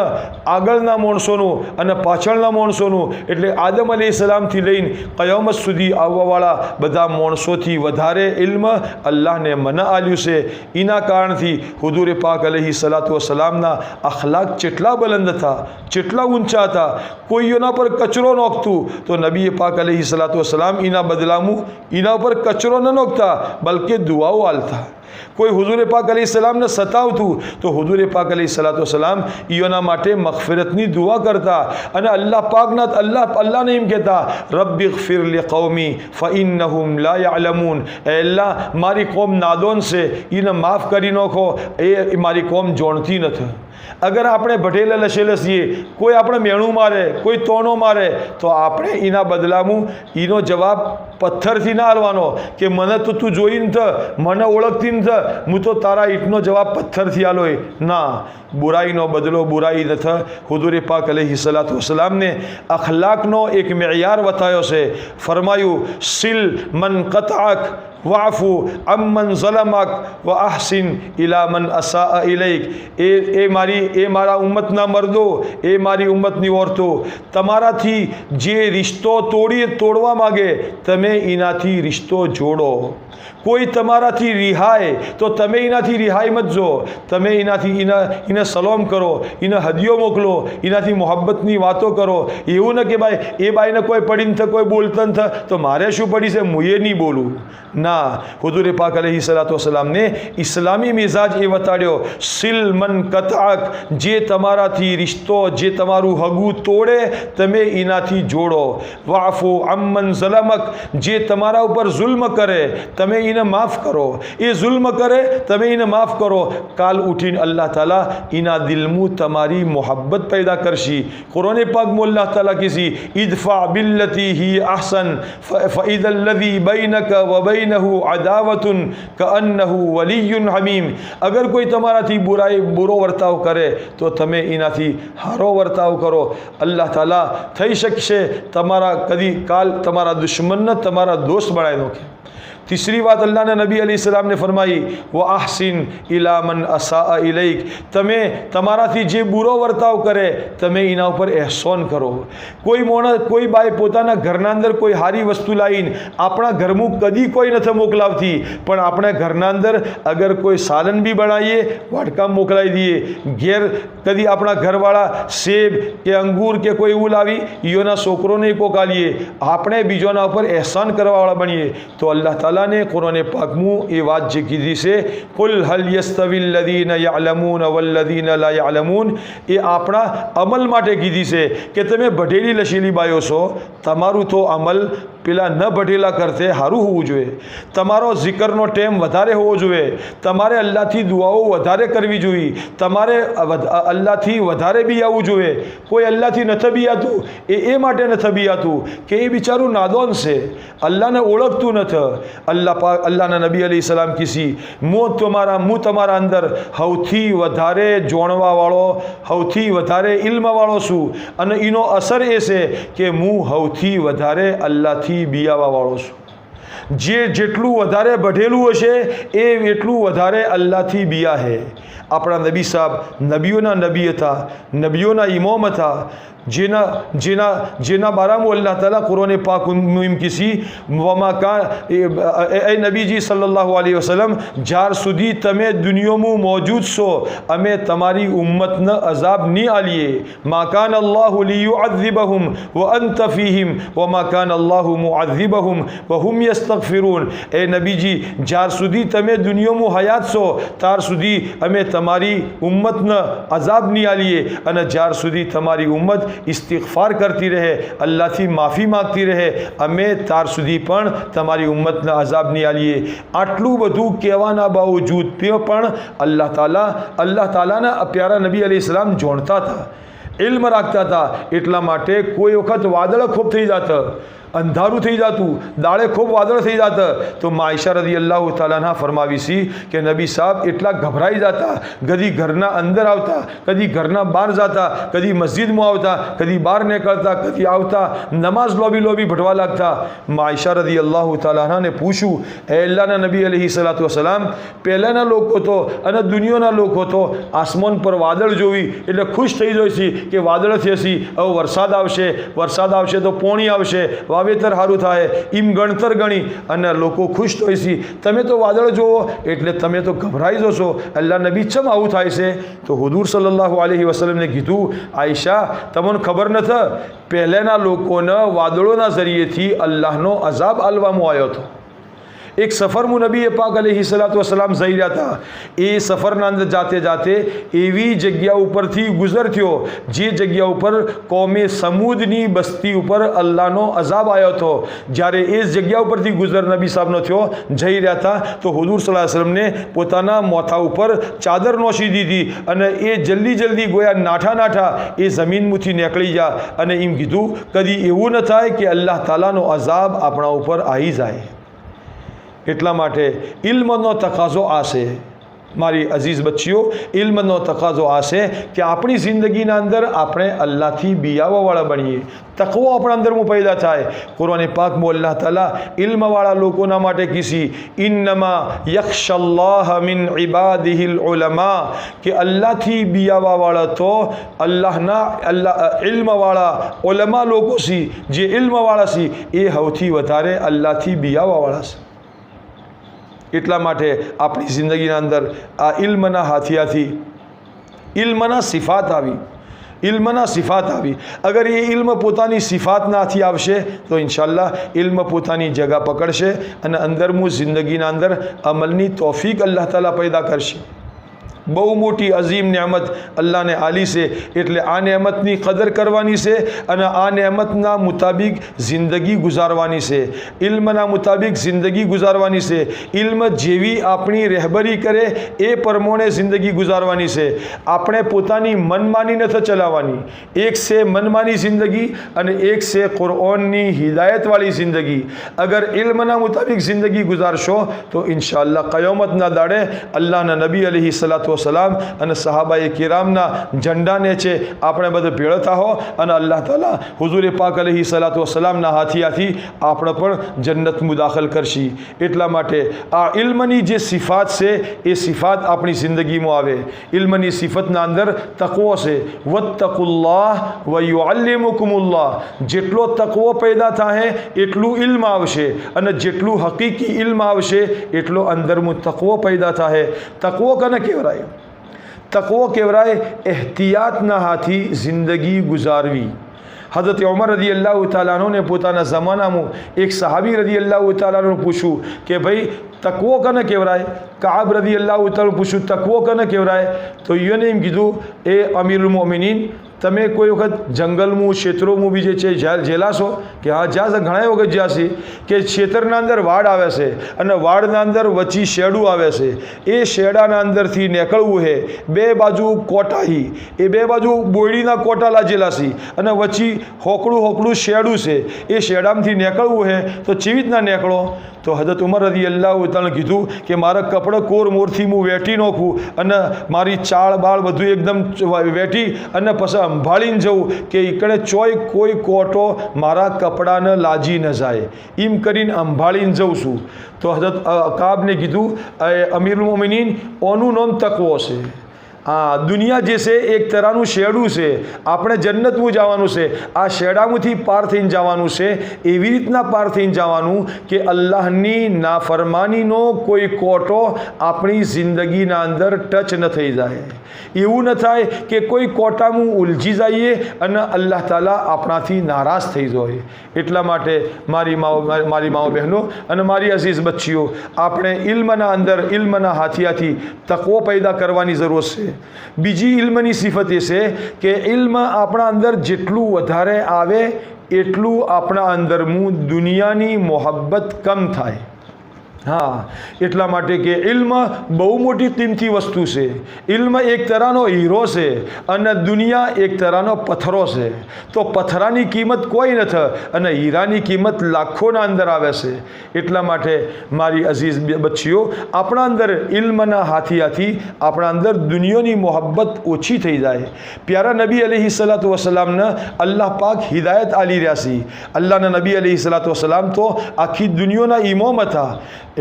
આગળના માણસોનું અને પાછળના માણસોનું એટલે આદમ અલૈહિસ્સલામથી લઈને કયામત સુધી આવવાવાળા બધા માણસોથી વધારે ઇલ્મ અલ્લાહને મને આલ્યું છે. એના કારણથી હુદૂર પાક અલૈહિસ્સલાતુ વસ્સલામના અખલાક જેટલા બલંદ હતા, જેટલા ઊંચા હતા. કોઈઓના પર કચરો નોખતું તો નબી પાક અલૈહિસ્સલાતુ વસ્સલામ એના બદલામાં એના ઉપર કચરો ન નોખતા, બલકે દુઆઓ આલતા. કોઈ હુજૂર પાક અલૈહિસ્સલામને સતાવતું તો હુજૂર પાક અલૈહિસ્સલાતુ વસ્સલામ ઈઓના માટે મગફિરતની દુઆ કરતા અને અલ્લાહ પાકના અલ્લાહને એમ કહેતા રબ્બિગફિર લિકૌમી ફઇન્નહુમ લા યઅલમૂન. એ અલ્લાહ મારી કોમ નાદોન છે, એને માફ કરી નાખો, એ મારી કોમ જોણતી નથી. અગર આપણે ભટેલે લસેલે છીએ, કોઈ આપણે મેણું મારે, કોઈ તોનો મારે, તો આપણે એના બદલામાં એનો જવાબ પથ્થરથી ના આલવાનો કે મને તો તું જોઈ નથી, મને ઓળખતી નથી, હું તો તારા ઈટનો જવાબ પથ્થરથી આલોય. ના, બુરાઈનો બદલો બુરાઈ નથી. હુદૂર પાક અલૈહિસ્સલાતુ વસ્સલામને અખલાકનો એક મેયાર બતાવ્યો છે. ફરમાયું સિલ મન કતઅક વાફુ અમ્મન ઝલમક વ અહસિન ઇલા મન અસા ઇલૈક, એ મારા ઉમ્મતના મર્દો, એ મારી ઉમ્મતની ઓરતો, તમારાથી જે રિશ્તો તોડવા માગે તમે એનાથી રિશ્તો જોડો. કોઈ તમારાથી રિહાય તો તમે એનાથી રિહાઈ મત જો, તમે એનાથી એને સલામ કરો, એને હદિયો મોકલો, એનાથી મોહબ્બતની વાતો કરો. એવું ન કે ભાઈ એ બાઈને કોઈ પડીને થ કોઈ બોલતા ન થ તો મારે શું પડી છે હું એ નહીં બોલું. ના, હુદૂર પાક અલૈહિ સલાતુ વસલામને ઇસ્લામી મિજાજ એ બતાડ્યો, સિલ મન કતઅક, જે તમારાથી રિશ્તો, જે તમારું હગું તોડે તમે એનાથી જોડો. વાફુ અમ્મન ઝલમક, જે તમારા ઉપર જુલ્મ કરે તમે એને માફ કરો, એ જુલ્મ કરે તમે એને માફ કરો. કાલ ઉઠીને અલ્લાહ તાલા એના દિલમાં તમારી મોહબ્બત पैदा करशी. कुरान पाक में अल्लाह ताला किसी इदफा बिल्लती ही अहसन फ़इदल्लज़ी बैनक व बैनहु अदावतुन कअन्नहु वलियुन हमीम. अगर कोई તમારાથી બુરો વર્તાવ કરે તો તમે એનાથી હારો વર્તાવ કરો. અલ્લાહ તાલા થઈ શકશે કાલ તમારા દુશ્મનને તમારા દોસ્ત બનાવી નાખે. तीसरी बात अल्लाह ने नबी अलैहिस्सलाम ने फरमाई, व अहसिन इला मन असा इलैक, તમે તમારાથી જે બુરો વર્તાવ કરે તમે એના ઉપર એહસાન કરો. કોઈ બાઈ પોતાના ઘરના અંદર કોઈ સારી વસ્તુ લાવીને આપણા ઘરમાં કદી કોઈ નથી મોકલાવતી, પણ આપણે ઘરના અંદર અગર કોઈ સાલન બી બનાવીએ વાટકા મોકલાવી દઈએ, ઘેર કદી આપણા ઘરવાળા સેબ કે અંગૂર કે કોઈ એવું લાવી ઈયોના છોકરોને પોકાલીએ, આપણે બીજોના ઉપર એહસાન કરવાવાળા બનીએ. તો અલ્લાહ તાલા ने कुरान पाक में ये बात जो कीधी से, कुल हल यस्तविल लदीना यअलमून वल्लदीना ला यअलमून, ये अपना अमल माटे कीधी से कि તમે बढ़ेली लशीली बायो છો, તમારું તો અમલ પેલા ન बढ़ेला કરતે સારું હોવું જોઈએ, તમારો જિકરનો ટાઈમ વધારે હોવો જોઈએ, તમારે અલ્લાહથી દુઆઓ વધારે કરવી જોઈએ, તમારે અલ્લાહથી વધારે બી આવવું જોઈએ. કોઈ અલ્લાહથી નથી બીયાતું એ માટે નથી બીયાતું કે એ બિચારું નાદોન છે, અલ્લાહને ઓળખતું નથી. અલ્લાહના નબી અલી સલામ કીસી, હું તમારા અંદર સૌથી વધારે જોણવાવાળો, સૌથી વધારે ઇલ્મવાળો છું, અને એનો અસર એ છે કે હું સૌથી વધારે અલ્લાહથી બિયાવાવાળો છું. જેટલું વધારે बढ़ेલું હશે એ એટલું વધારે અલ્લાહથી બિયા હે. આપણા નબી સાહેબ નબીઓના નબી હતા, નબીઓના ઇમામ હતા, જેના બારામાં અલ્લાહ તાલા કુરાન પાક મુહિમ કિસી વમા કા એ નબીજી સલ્લલ્લાહુ અલૈહિ વસલ્લમ જ્યાર સુધી તમે દુનિયામાં મોજૂદ છો અમે તમારી ઉમ્મતને અઝાબ નહીં આલીએ. મા કાન અલ્લાહુ લિયુઅઝિબહુમ વ અંત ફીહિમ વમા કાન અલ્લાહુ મુઅઝિબહુમ વ હુમ યસ્તગફિરૂન. એ નબીજી જ્યાર સુધી તમે દુનિયામાં હયાત છો ત્યાર સુધી અમે તમારી ઉમ્મતને અઝાબ નહીં આલીએ, અને જ્યાર સુધી તમારી ઉમ્મત इस्तिग़फ़ार करती रहे, अल्लाह थी माफ़ी मांगती रहे, अमे तार सुधी पण तमारी उम्मतने अज़ाब नहीं आलीए. आटलू बधु कहेवाना बावजूद पण अल्लाह तालाना प्यारा नबी अलैहिस्सलाम जोड़ता था, इल्म राखता था. एटला माटे कोई वखत वादळ खूब थई जाता, अंधारू थी जातु, दाड़े खूब वादळ थी जाता तो आयशा रज़ी अल्लाह ताला अन्हा फरमावी सी कि नबी साहब एटला घबराई जाता, कदी घरना अंदर आवता, कदी घरना बहार जाता, कदी मस्जिद में आवता, कदी बहार निकलता, कदी आवता नमाज लोबी भटवा लगता. आयशा रज़ी अल्लाह ताला अन्हा ने पूछू, ए अल्लाहना नबी अलैहिस्सलातु वस्सलाम पहलाना लोग तो अने दुनियाना लोग तो आसमान पर वादळ जोवी एटले खुश थई जईशी कि वादळ थशे, हवे वरसाद आवशे तो पोणी आवशे, वावेतर सारू थाय, एम गणतर गणी अने लोको खुश थईशी. तमे तो वादळ जोवो एटले तमे तो गभराई जशो. अल्लाह नबी चम आवुं थाय छे? तो हुजूर सल्लल्लाहु अलैहि वसल्लम ने कीधुं, आयशा तमने खबर नथी, पहेलाना लोकोने वादळोना जरिएथी अल्लाहनो अजाब आलवामां आव्यो हतो. एक सफ़र में नबी पाक अलैहिस्सलातु वस्सलाम जई रह्या था. ए सफ़रना अंदर जाते जाते एवी जग्या पर थी गुजर थयो जे जग्या पर कौमे समूदनी बस्ती पर अल्लाहनो अजाब आयो तो. ज्यारे ए जग्या पर थी गुजर नबी साहबनो थयो, जई रह्या था तो हुजूर सल्लल्लाहु अलैहि वसल्लम ने पोताना माथा पर चादर नोशी दीधी अने ए जल्दी गोया नाठा ए जमीन मुथी निकली जा अने एम कीधुं कदी एवुं न थाय कि अल्लाह तालानो अजाब आपणा उपर आई जाए. એટલા માટે ઇલ્મનો તકાજો આ છે. મારી અઝીઝ બચ્ચીઓ, ઇલ્મનો તકાજો આ છે કે આપણી જિંદગીના અંદર આપણે અલ્લાહથી બિયાવાવાળા બનીએ, તકવો આપણા અંદરમાં પેદા થાય. કુરાન પાકમાં અલ્લાહ તાલા ઇલ્મવાળા લોકોના માટે કીસી ઇન્નમા યખ્શલ્લાહ મિન ઇબાદિહિલ ઉલમા, કે અલ્લાહથી બિયાવાવાળા તો ઇલ્મવાળા ઉલમા લોકો સી, જે ઇલ્મવાળા સી એ સૌથી વધારે અલ્લાહથી બિયાવાવાળા છે. એટલા માટે આપણી જિંદગીના અંદર આ ઇલ્મના હાથિયાથી ઇલ્મના સિફાત આવી, ઇલ્મના સિફાત આવી. અગર એ ઇલ્મ પોતાની સિફાતનાથી આવશે તો ઇન્શાઅલ્લાહ ઇલ્મ પોતાની જગા પકડશે અને અંદરમું જિંદગીના અંદર અમલની તોફીક અલ્લાહ તાલા પેદા કરશે. બહુ મોટી અઝીમ નેમત અલ્લાહને આલી છે, એટલે આ નેમતની કદર કરવાની છે અને આ નેમતના મુતાબિક જિંદગી ગુજારવાની છે, ઇલ્મના મુતાબિક જિંદગી ગુજારવાની છે. ઇલ્મ જેવી આપણી રહેબરી કરે એ પ્રમાણે જિંદગી ગુજારવાની છે. આપણે પોતાની મનમાની નથી ચલાવવાની. એક છે મનમાની જિંદગી અને એક છે કુરઆનની હિદાયતવાળી જિંદગી. અગર ઇલ્મના મુતાબિક જિંદગી ગુજારશો તો ઇન્શાઅલ્લાહ કયામતના દાડે અલ્લાહના નબી અલૈહિ સલાતુ સલામ અને સહાબાએ કિરામના ઝંડાને છે આપણે બધા ભેળતા હો અને અલ્લાહ તાલા હુઝુર પાક અલૈહિ સલાતુ વસલામના હાથિયાથી આપણે પણ જન્નતમાં દાખલ કરશી. એટલા માટે આ ઇલ્મની જે સિફાત છે એ સિફાત આપણી જિંદગીમાં આવે. ઇલ્મની સિફતના અંદર તકવો છે. વત્તકુલ્લાહ વયુઅલ્લિમુકુમુલ્લાહ, જેટલો તકવો પેદા થાય એટલું ઇલ્મ આવશે અને જેટલું હકીકી ઇલ્મ આવશે એટલો અંદરનું તકવો પેદા થાય. તકવો કને કહેવાય? તકવો કહેવાય એહતિયાતના હાથી જિંદગી ગુજારવી. હઝરત ઉમર રદિયલ્લાહુ તઆલા અન્હુને પોતાના જમાનામાં એક સહાબી રદિયલ્લાહુ તઆલા અન્હુ પૂછ્યું કે ભાઈ તકવો કને કહેવાય? કાબ રદિયલ્લાહુ તઆલા પૂછ્યું તકવો કને કહેવાય? તો એને એમ કીધું, એ અમીરુલ મોમિનીન, તમે કોઈ વખત જંગલમાં ક્ષેત્રોમાં બી જે છે જેલા છો? કે હા, જ્યાં ઘણા વખત જ્યાં છે કે ક્ષેત્રના અંદર વાડ આવે છે અને વાડના અંદર વચ્ચી શેડું આવે છે. એ શેડાના અંદરથી નીકળવું છે, બે બાજુ કોટાહી, એ બે બાજુ બોયડીના કોટા લાજેલા છે અને વચ્ચી હોકડું શેડું છે. એ શેડામાંથી નીકળવું છે તો કેવી રીતના નીકળો? તો હઝરત ઉમર રદિયલ્લાહુ તઆલા કીધું કે મારા કપડાં કોર મોરથી હું વેટી નાખું અને મારી ચાળ બાળ બધું એકદમ વેટી અને પછી સંભાળીને જવું કે એકડે ચોય કોઈ કોટો મારા કપડાને લાજી ન જાય, એમ કરીને સંભાળીને જઉં છું. તો હઝરત કાબને કીધું, અમીરુલ મોમિનીન, ઓનું નામ તકવો છે. હા, દુનિયા જે છે એક તરહનું શેડું છે, આપણે જન્નતમાં જવાનું છે, આ શેડામાંથી પાર થઈને જવાનું છે. એવી રીતના પાર થઈને જવાનું કે અલ્લાહની નાફરમાનીનો કોઈ કોટો આપણી જિંદગીના અંદર ટચ ન થઈ જાય. એવું ન થાય કે કોઈ કોટામાં ઉલઝી જઈએ અને અલ્લાહ તાલા આપણાથી નારાજ થઈ જાય. એટલા માટે મારી માઓ બહેનો અને મારી અઝીઝ બચ્ચીઓ, આપણે ઇલ્મના અંદર ઇલ્મના હાથિયાથી તકવો પેદા કરવાની જરૂર છે. બીજી ઇલ્મની સિફત એ છે કે ઇલ્મ આપણા અંદર જેટલું વધારે આવે એટલું આપણા અંદરનું દુનિયાની મોહબ્બત કમ થાય. હા, એટલા માટે કે ઇલ્મ બહુ મોટી કિંમતી વસ્તુ છે. ઇલ્મ એક તરહનો હીરો છે અને દુનિયા એક તરહનો પથ્થરો છે. તો પથ્થરાની કિંમત કોઈ નથી અને હીરાની કિંમત લાખોના અંદર આવે છે. એટલા માટે મારી અઝીઝ બચ્ચીઓ, આપણા અંદર ઇલ્મના હાથિયાથી આપણા અંદર દુનિયાની મોહબ્બત ઓછી થઈ જાય. પ્યારા નબી અલૈહિ સલાતુ વસલામને અલ્લાહ પાક હિદાયત આલી રહ્યા છે. અલ્લાહના નબી અલૈહિ સલાતુ વસલામ તો આખી દુનિયાના ઇમામ હતા.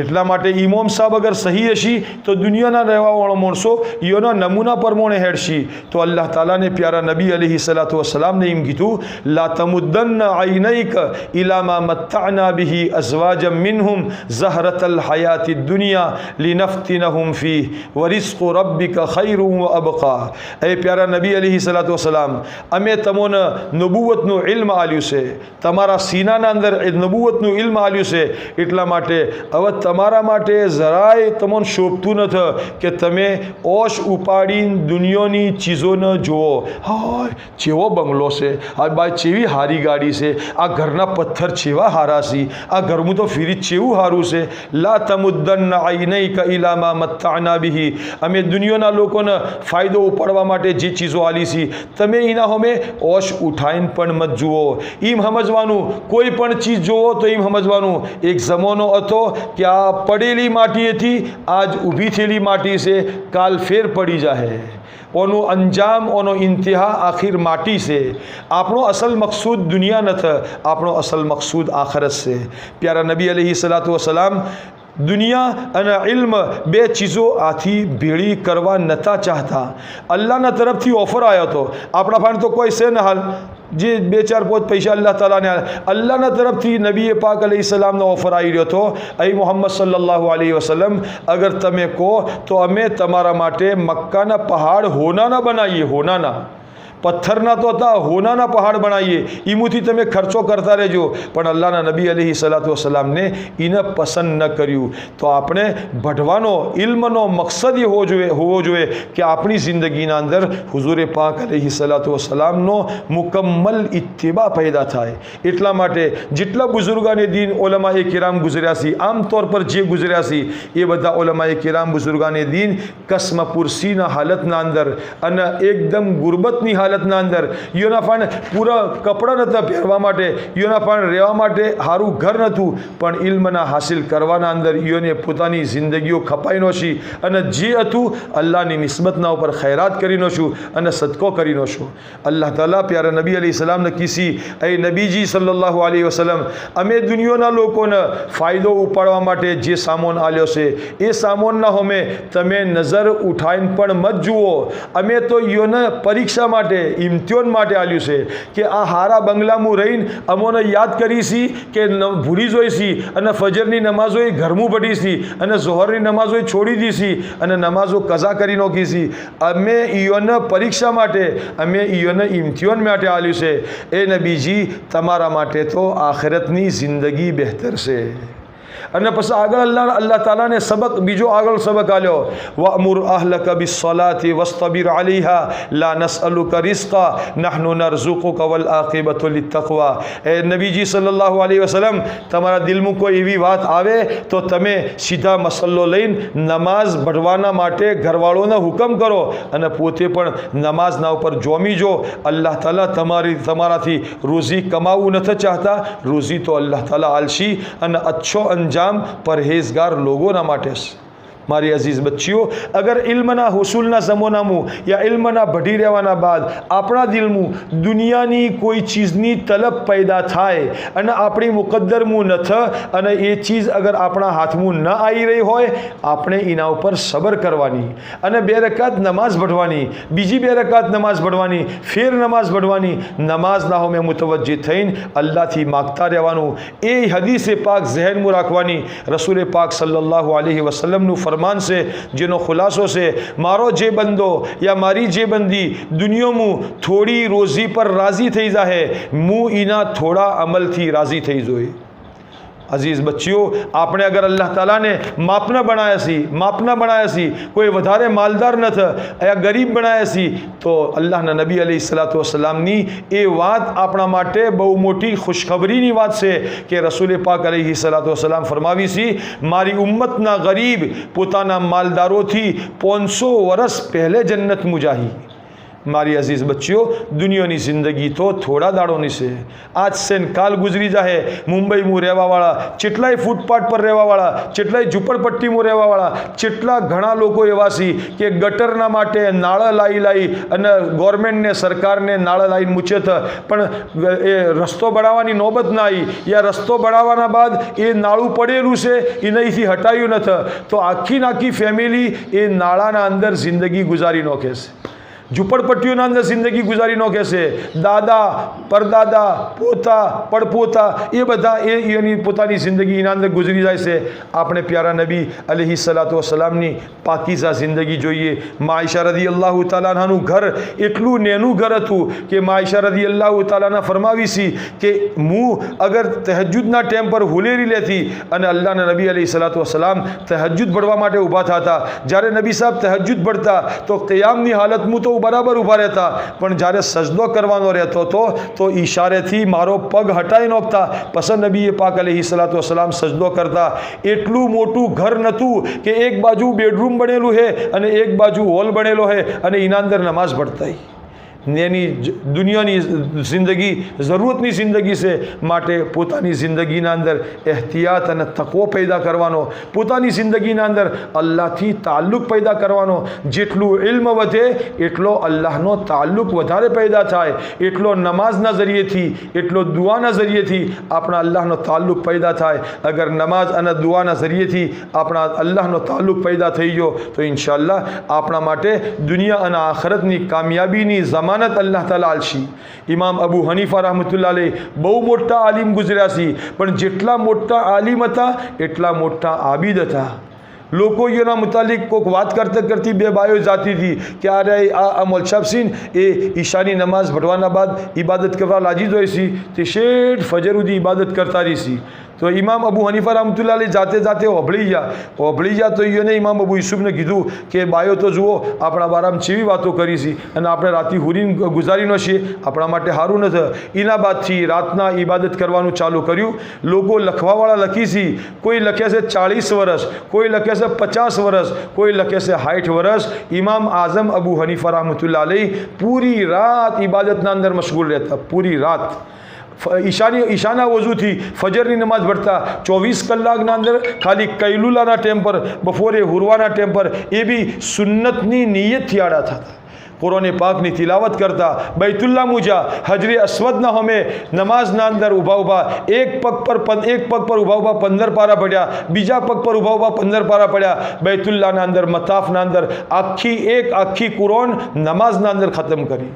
એટલા માટે ઇમામ સાહેબ અગર સહી હશી તો દુનિયાના રહેવાવાળો માણસો એના નમૂના પ્રમાણે હેડશી. તો અલ્લાહ તાલાને પ્યારા નબી અલૈહિ સલાતુ વસલામને એમ કીધું, લા તમુદ્દન આઈનૈક ઇલા મા મત્તઅના બિહી અઝવાજમ મિનહુમ ઝહરતલ હયાતિ દુનિયા લિનફ્તિનહુમ ફીહ વરિઝ્કુ રબ્બિક ખૈરુન વ અબકા. એ પ્યારા નબી અલૈહિ સલાતુ વસલામ, અમે તમોને નબુવતનું ઇલ્મ આલ્યું છે, તમારા સીનાના અંદર નબુવતનું ઇલ્મ આલ્યું છે. એટલા માટે હવે તમારા માટે જરાય તમને શોભતું નથી કે તમે ઓશ ઉપાડીને દુનિયાની ચીજોને જુઓ. હા, ચેવો બંગલો છે, આ બાય ચેવી હારી ગાડી છે, આ ઘરના પથ્થર ચેવા હારા છે, આ ઘરનું તો ફ્રીજ ચેવું સારું છે. લા તમુદ્દન આઈનૈક ઇલા મા મત્તઅના બિહી, અમે દુનિયાના લોકોને ફાયદો ઉપાડવા માટે જે ચીજો આલી છે તમે એના અમે ઓશ ઉઠાઈને પણ મત જુઓ. એમ સમજવાનું કોઈ પણ ચીજ જુઓ તો એમ સમજવાનું એક જમાનો હતો કે આ પડેલી માટી હતી, આજ ઊભી થયેલી માટી છે, કાલ ફેર પડી જાહે। ઓનો અંજામ, ઓનો ઇંતહા આખિર માટી છે। આપણો અસલ મકસૂદ દુનિયા નથી, આપણો અસલ મકસૂદ આખરત છે। પ્યારા નબી અલૈહિ સલાતુ વસલામ દુનિયા અને ઇલ્મ બે ચીજો આથી ભેળી કરવા નહોતા ચાહતા। અલ્લાહના તરફથી ઓફર આવ્યો હતો, આપણા પાસે તો કોઈ છે ને હાલ જે 2-4 પૈસા અલ્લાહ તાલાને અલ્લાહના તરફથી નબી પાક અલૈહિ સલામનો ઓફર આવી રહ્યો હતો, અહીં મોહમ્મદ સલ્લલ્લાહુ અલૈહિ વસલ્લમ અગર તમે કહો તો અમે તમારા માટે મક્કાના પહાડ હોનાના બનાવીએ, હોનાના, પથ્થરના તો હતા, હોનાના પહાડ બનાવીએ, ઈમુથી તમે ખર્ચો કરતા રહેજો। પણ અલ્લાહના નબી અલૈહિ સલાતુ વસલામને એને પસંદ ન કર્યું। તો આપણે ભણવાનો ઇલ્મનો મકસદ એ હોવો જોઈએ કે આપણી જિંદગીના અંદર હુઝુરે પાક અલૈહિ સલાતુ વસલામનો મુકમ્મલ ઇત્તિબા પેદા થાય। એટલા માટે જેટલા બુઝુર્ગાને દીન ઓલમાએ કિરામ ગુજર્યા છે, આમ તौर પર જે ગુજર્યા છે એ બધા ઓલમાએ કિરામ બુઝુર્ગાને દીન કસ્મ પુરસીના હાલતના અંદર અને એકદમ ગુરબતની હાલતના અંદર, યોના પણ પૂરા કપડાં નહોતા પહેરવા માટે, યોના પણ રહેવા માટે સારું ઘર નહોતું, પણ ઇલ્મના હાસિલ કરવાના અંદર યોને પોતાની જિંદગીઓ ખપાઈનો છે અને જે હતું અલ્લાહની નિસ્બતના ઉપર ખૈરાત કરીનો છું અને સદકો કરીનો છું। અલ્લાહ તાલા પ્યારા નબી અલૈહિ સલામને કીસી, એ નબીજી સલ્લલ્લાહુ અલૈહિ વસલ્લમ અમે દુનિયાના લોકોને ફાયદો ઉપાડવા માટે જે સામાન આલ્યો છે એ સામાનના હોમે તમે નજર ઉઠાઈને પણ મત જુઓ। અમે તો યોને પરીક્ષા માટે, ઇમ્તિહાન માટે આલ્યું છે કે આ હારા બંગલામાં રહીને અમોને યાદ કરી છી કે ભૂલી જોઈ છી અને ફજરની નમાઝો ઘરમું પડી છી અને ઝોહરની નમાઝો છોડી દીધી અને નમાઝો કઝા કરી નાખી છી। અમે ઈયોને પરીક્ષા માટે, અમે ઈયોને ઇમ્તિહાન માટે આલ્યું છે। એ નબીજી તમારા માટે તો આખિરતની જિંદગી બહેતર છે। અને પછી આગળ અલ્લાહ તાલાને સબક, બીજો આગળ સબક આલ્યો, વઅમુર અહલકા બિસ્સલાતિ વસ્તબિર અલૈહા લા નસઅલુકા રિઝકા નહનુ નરઝુકુકા વલ આકિબતુ લિત્તક્વા। એ નબીજી સલ્લલ્લાહુ અલૈહિ વસલ્લમ તમારા દિલમાં કોઈ એવી વાત આવે તો તમે સીધા મસલ્લો લઈને નમાઝ પઢવાના માટે ઘરવાળોને હુકમ કરો અને પોતે પણ નમાઝના ઉપર જોમી જો। અલ્લાહ તાલા તમારાથી રોઝી કમાવું નથી ચાહતા, રોઝી તો અલ્લાહ તાલા આલશી અને અચ્છો અંજામ પરહેઝગાર લોગોના માટે છે। મારી અજીઝ બચ્ચીઓ, અગર ઇલ્મના હુસૂલના જમાનામાં યા ઇલ્મના ભઢી રહેવાના બાદ આપણા દિલમાં દુનિયાની કોઈ ચીજની તલબ પેદા થાય અને આપણી મુકદ્દરમું નથી અને એ ચીજ અગર આપણા હાથમાં ન આવી રહી હોય, આપણે એના ઉપર સબર કરવાની અને 2 રકાત નમાઝ પઢવાની, બીજી 2 રકાત નમાઝ પઢવાની, ફેર નમાઝ પઢવાની, નમાઝના હોમે મુતવજ્જિહ થઈને અલ્લાહથી માગતા રહેવાનું। એ હદીસે પાક ઝહેનમાં રાખવાની। રસૂલે પાક સલ્લલ્લાહુ અલૈહિ વસલ્લમનું ફરમાન છે જેનો ખુલાસો છે, મારો જે બંદો યા મારી જે બંદી દુનિયામાં થોડી રોઝી પર રાજી થઈ જાહે, હું એના થોડા અમલથી રાજી થઈ જોઈ। અજીઝ બચ્ચીઓ, આપણે અગર અલ્લાહ તાલાને માપના બનાયા છીએ, કોઈ વધારે માલદાર નથી યા ગરીબ બનાયા છીએ, તો અલ્લાહના નબી અલૈહિ સલાતુ વસલામની એ વાત આપણા માટે બહુ મોટી ખુશખબરીની વાત છે કે રસૂલ પાક અલૈહિ સલાતુ વસલામ ફરમાવી છે, મારી ઉમ્મતના ગરીબ પોતાના માલદારોથી 500 વર્ષ પહેલે જન્નત મુજાહી। મારી અજીઝ બચ્ચીઓ, દુનિયાની જિંદગી તો થોડા દાડોની છે, આજ છે ને કાલ ગુજરી જાહે। મુંબઈમાં રહેવાવાળા, કેટલાય ફૂટપાથ પર રહેવાવાળા, કેટલાય ઝૂંપડપટ્ટીમાં રહેવાવાળા, કેટલા ઘણા લોકો એવા છે કે ગટરના માટે નાળા લાવી અને ગવર્મેન્ટને, સરકારને નાળા લાવીને મૂચે છે, પણ એ રસ્તો બનાવવાની નોબત ના આવી યા રસ્તો બનાવવાના બાદ એ નાળું પડેલું છે એ નહીંથી હટાવ્યું નથી, તો આખી ફેમિલી એ નાળાના અંદર જિંદગી ગુજારી નાખે છે। ઝૂંપડપટ્ટીઓના અંદર જિંદગી ગુજારી નાખે છે। દાદા, પરદાદા, પોતા, પડપોતા એ બધા એની પોતાની જિંદગી એના અંદર ગુજરી જાય છે। આપણે પ્યારા નબી અલૈહિ સલાતુ વસલામની પાકીઝા જિંદગી જોઈએ। મા આઈશા રદિયલ્લાહુ તાલા અન્હાનું ઘર એટલું નેનું ઘર હતું કે મા આઈશા રદિયલ્લાહુ તાલા ફરમાવી છે કે હું અગર તહજ્જુદના ટાઈમ પર હુલેરી લેતી અને અલ્લાહના નબી અલૈહિ સલાતુ વસલામ તહજ્જુદ પઢવા માટે ઊભા થતા, જ્યારે નબી સાહેબ તહજ્જુદ પઢતા તો क़િયામની હાલતમાં તો બરાબર ઊભા રહેતા, પણ જ્યારે સજદો કરવાનો રહેતો હતો તો ઈશારેથી મારો પગ હટાવી નાખતા, પસંદ નબી પાક અલૈહિ સલાતુ વસલામ સજદો કરતા। એટલું મોટું ઘર નહોતું કે એક બાજુ બેડરૂમ બનેલું છે અને એક બાજુ હોલ બનેલો છે અને એના અંદર નમાઝ પઢતા। એની દુનિયાની જિંદગી જરૂરતની જિંદગી છે, માટે પોતાની જિંદગીના અંદર એહતિયાત અને તકવો પેદા કરવાનો, પોતાની જિંદગીના અંદર અલ્લાહથી તાલ્લુક પેદા કરવાનો. જેટલું ઇલ્મ વધે એટલો અલ્લાહનો તાલ્લુક વધારે પેદા થાય, એટલો નમાઝના જરિયેથી, એટલો દુઆના જરિયેથી આપણા અલ્લાહનો તાલ્લુક પેદા થાય. અગર નમાઝ અને દુઆના જરિયેથી આપણા અલ્લાહનો તાલ્લુક પેદા થઈ ગયો તો ઇન્શાઅલ્લાહ આપણા માટે દુનિયા અને આખરતની કામયાબીની ज़मानत अल्लाह ताला आलशी. इमाम अबू हनीफा रहमतुल्लाह अलैह बहु मोटा आलिम गुजर्या सी, पण जेटला मोटा आलिम था एटला मोटा आबिद था. લોકો એના મુતાલિક કોઈક વાત કરતી બે બાયો જાતી હતી કે અરે આ મોલસાબ સિંહ એ ઈશાની નમાઝ ભણવાના બાદ ઇબાદત કરવા લાગી જોઈ છે, તે શેઠ ફજર સુધી ઇબાદત કરતા રહી છે. તો ઇમામ અબુ હનીફા રહમતુલ્લાહ અલૈહ જાતે હોભળી ગયા તો એને ઇમામ અબુ યુસુફને કીધું કે બાયો તો જુઓ આપણા બારામાં ચેવી વાતો કરી છે અને આપણે રાતી હુરીને ગુજારીનો છીએ, આપણા માટે સારું નથી. એના બાદથી રાતના ઇબાદત કરવાનું ચાલુ કર્યું. લોકો લખવાવાળા લખી છે, કોઈ લખે છે 40 વર્ષ, કોઈ લખે છે 50 વર્ષ, કોઈ લખે છે 60 વર્ષ. ઇમામ આઝમ અબુ હનીફા રહમતુલ્લાહ અલૈહ પૂરી રાત ઇબાદતના અંદર મશગુલ રહેતા, પૂરી રાત ઈશાના વજૂથી ફજરની નમાઝ ભરતા. 24 કલાકના અંદર ખાલી કૈલુલાના ટાઈમ પર, બપોરે હુરવાના ટાઈમ પર એ બી સુન્નતની નિયતથી આડા થતા, કુરાન પાકની તિલાવત કરતા, बैतुल्लाह मुजा हजरे अस्वदना हमें नमाजना अंदर उभा एक पग पर उभा 15 पारा पड़ा, बीजा पग पर उभा 15 पारा पड़ा. बैतुल्लाहना अंदर मताफना अंदर आखी कुरान नमाजना अंदर ख़त्म करी.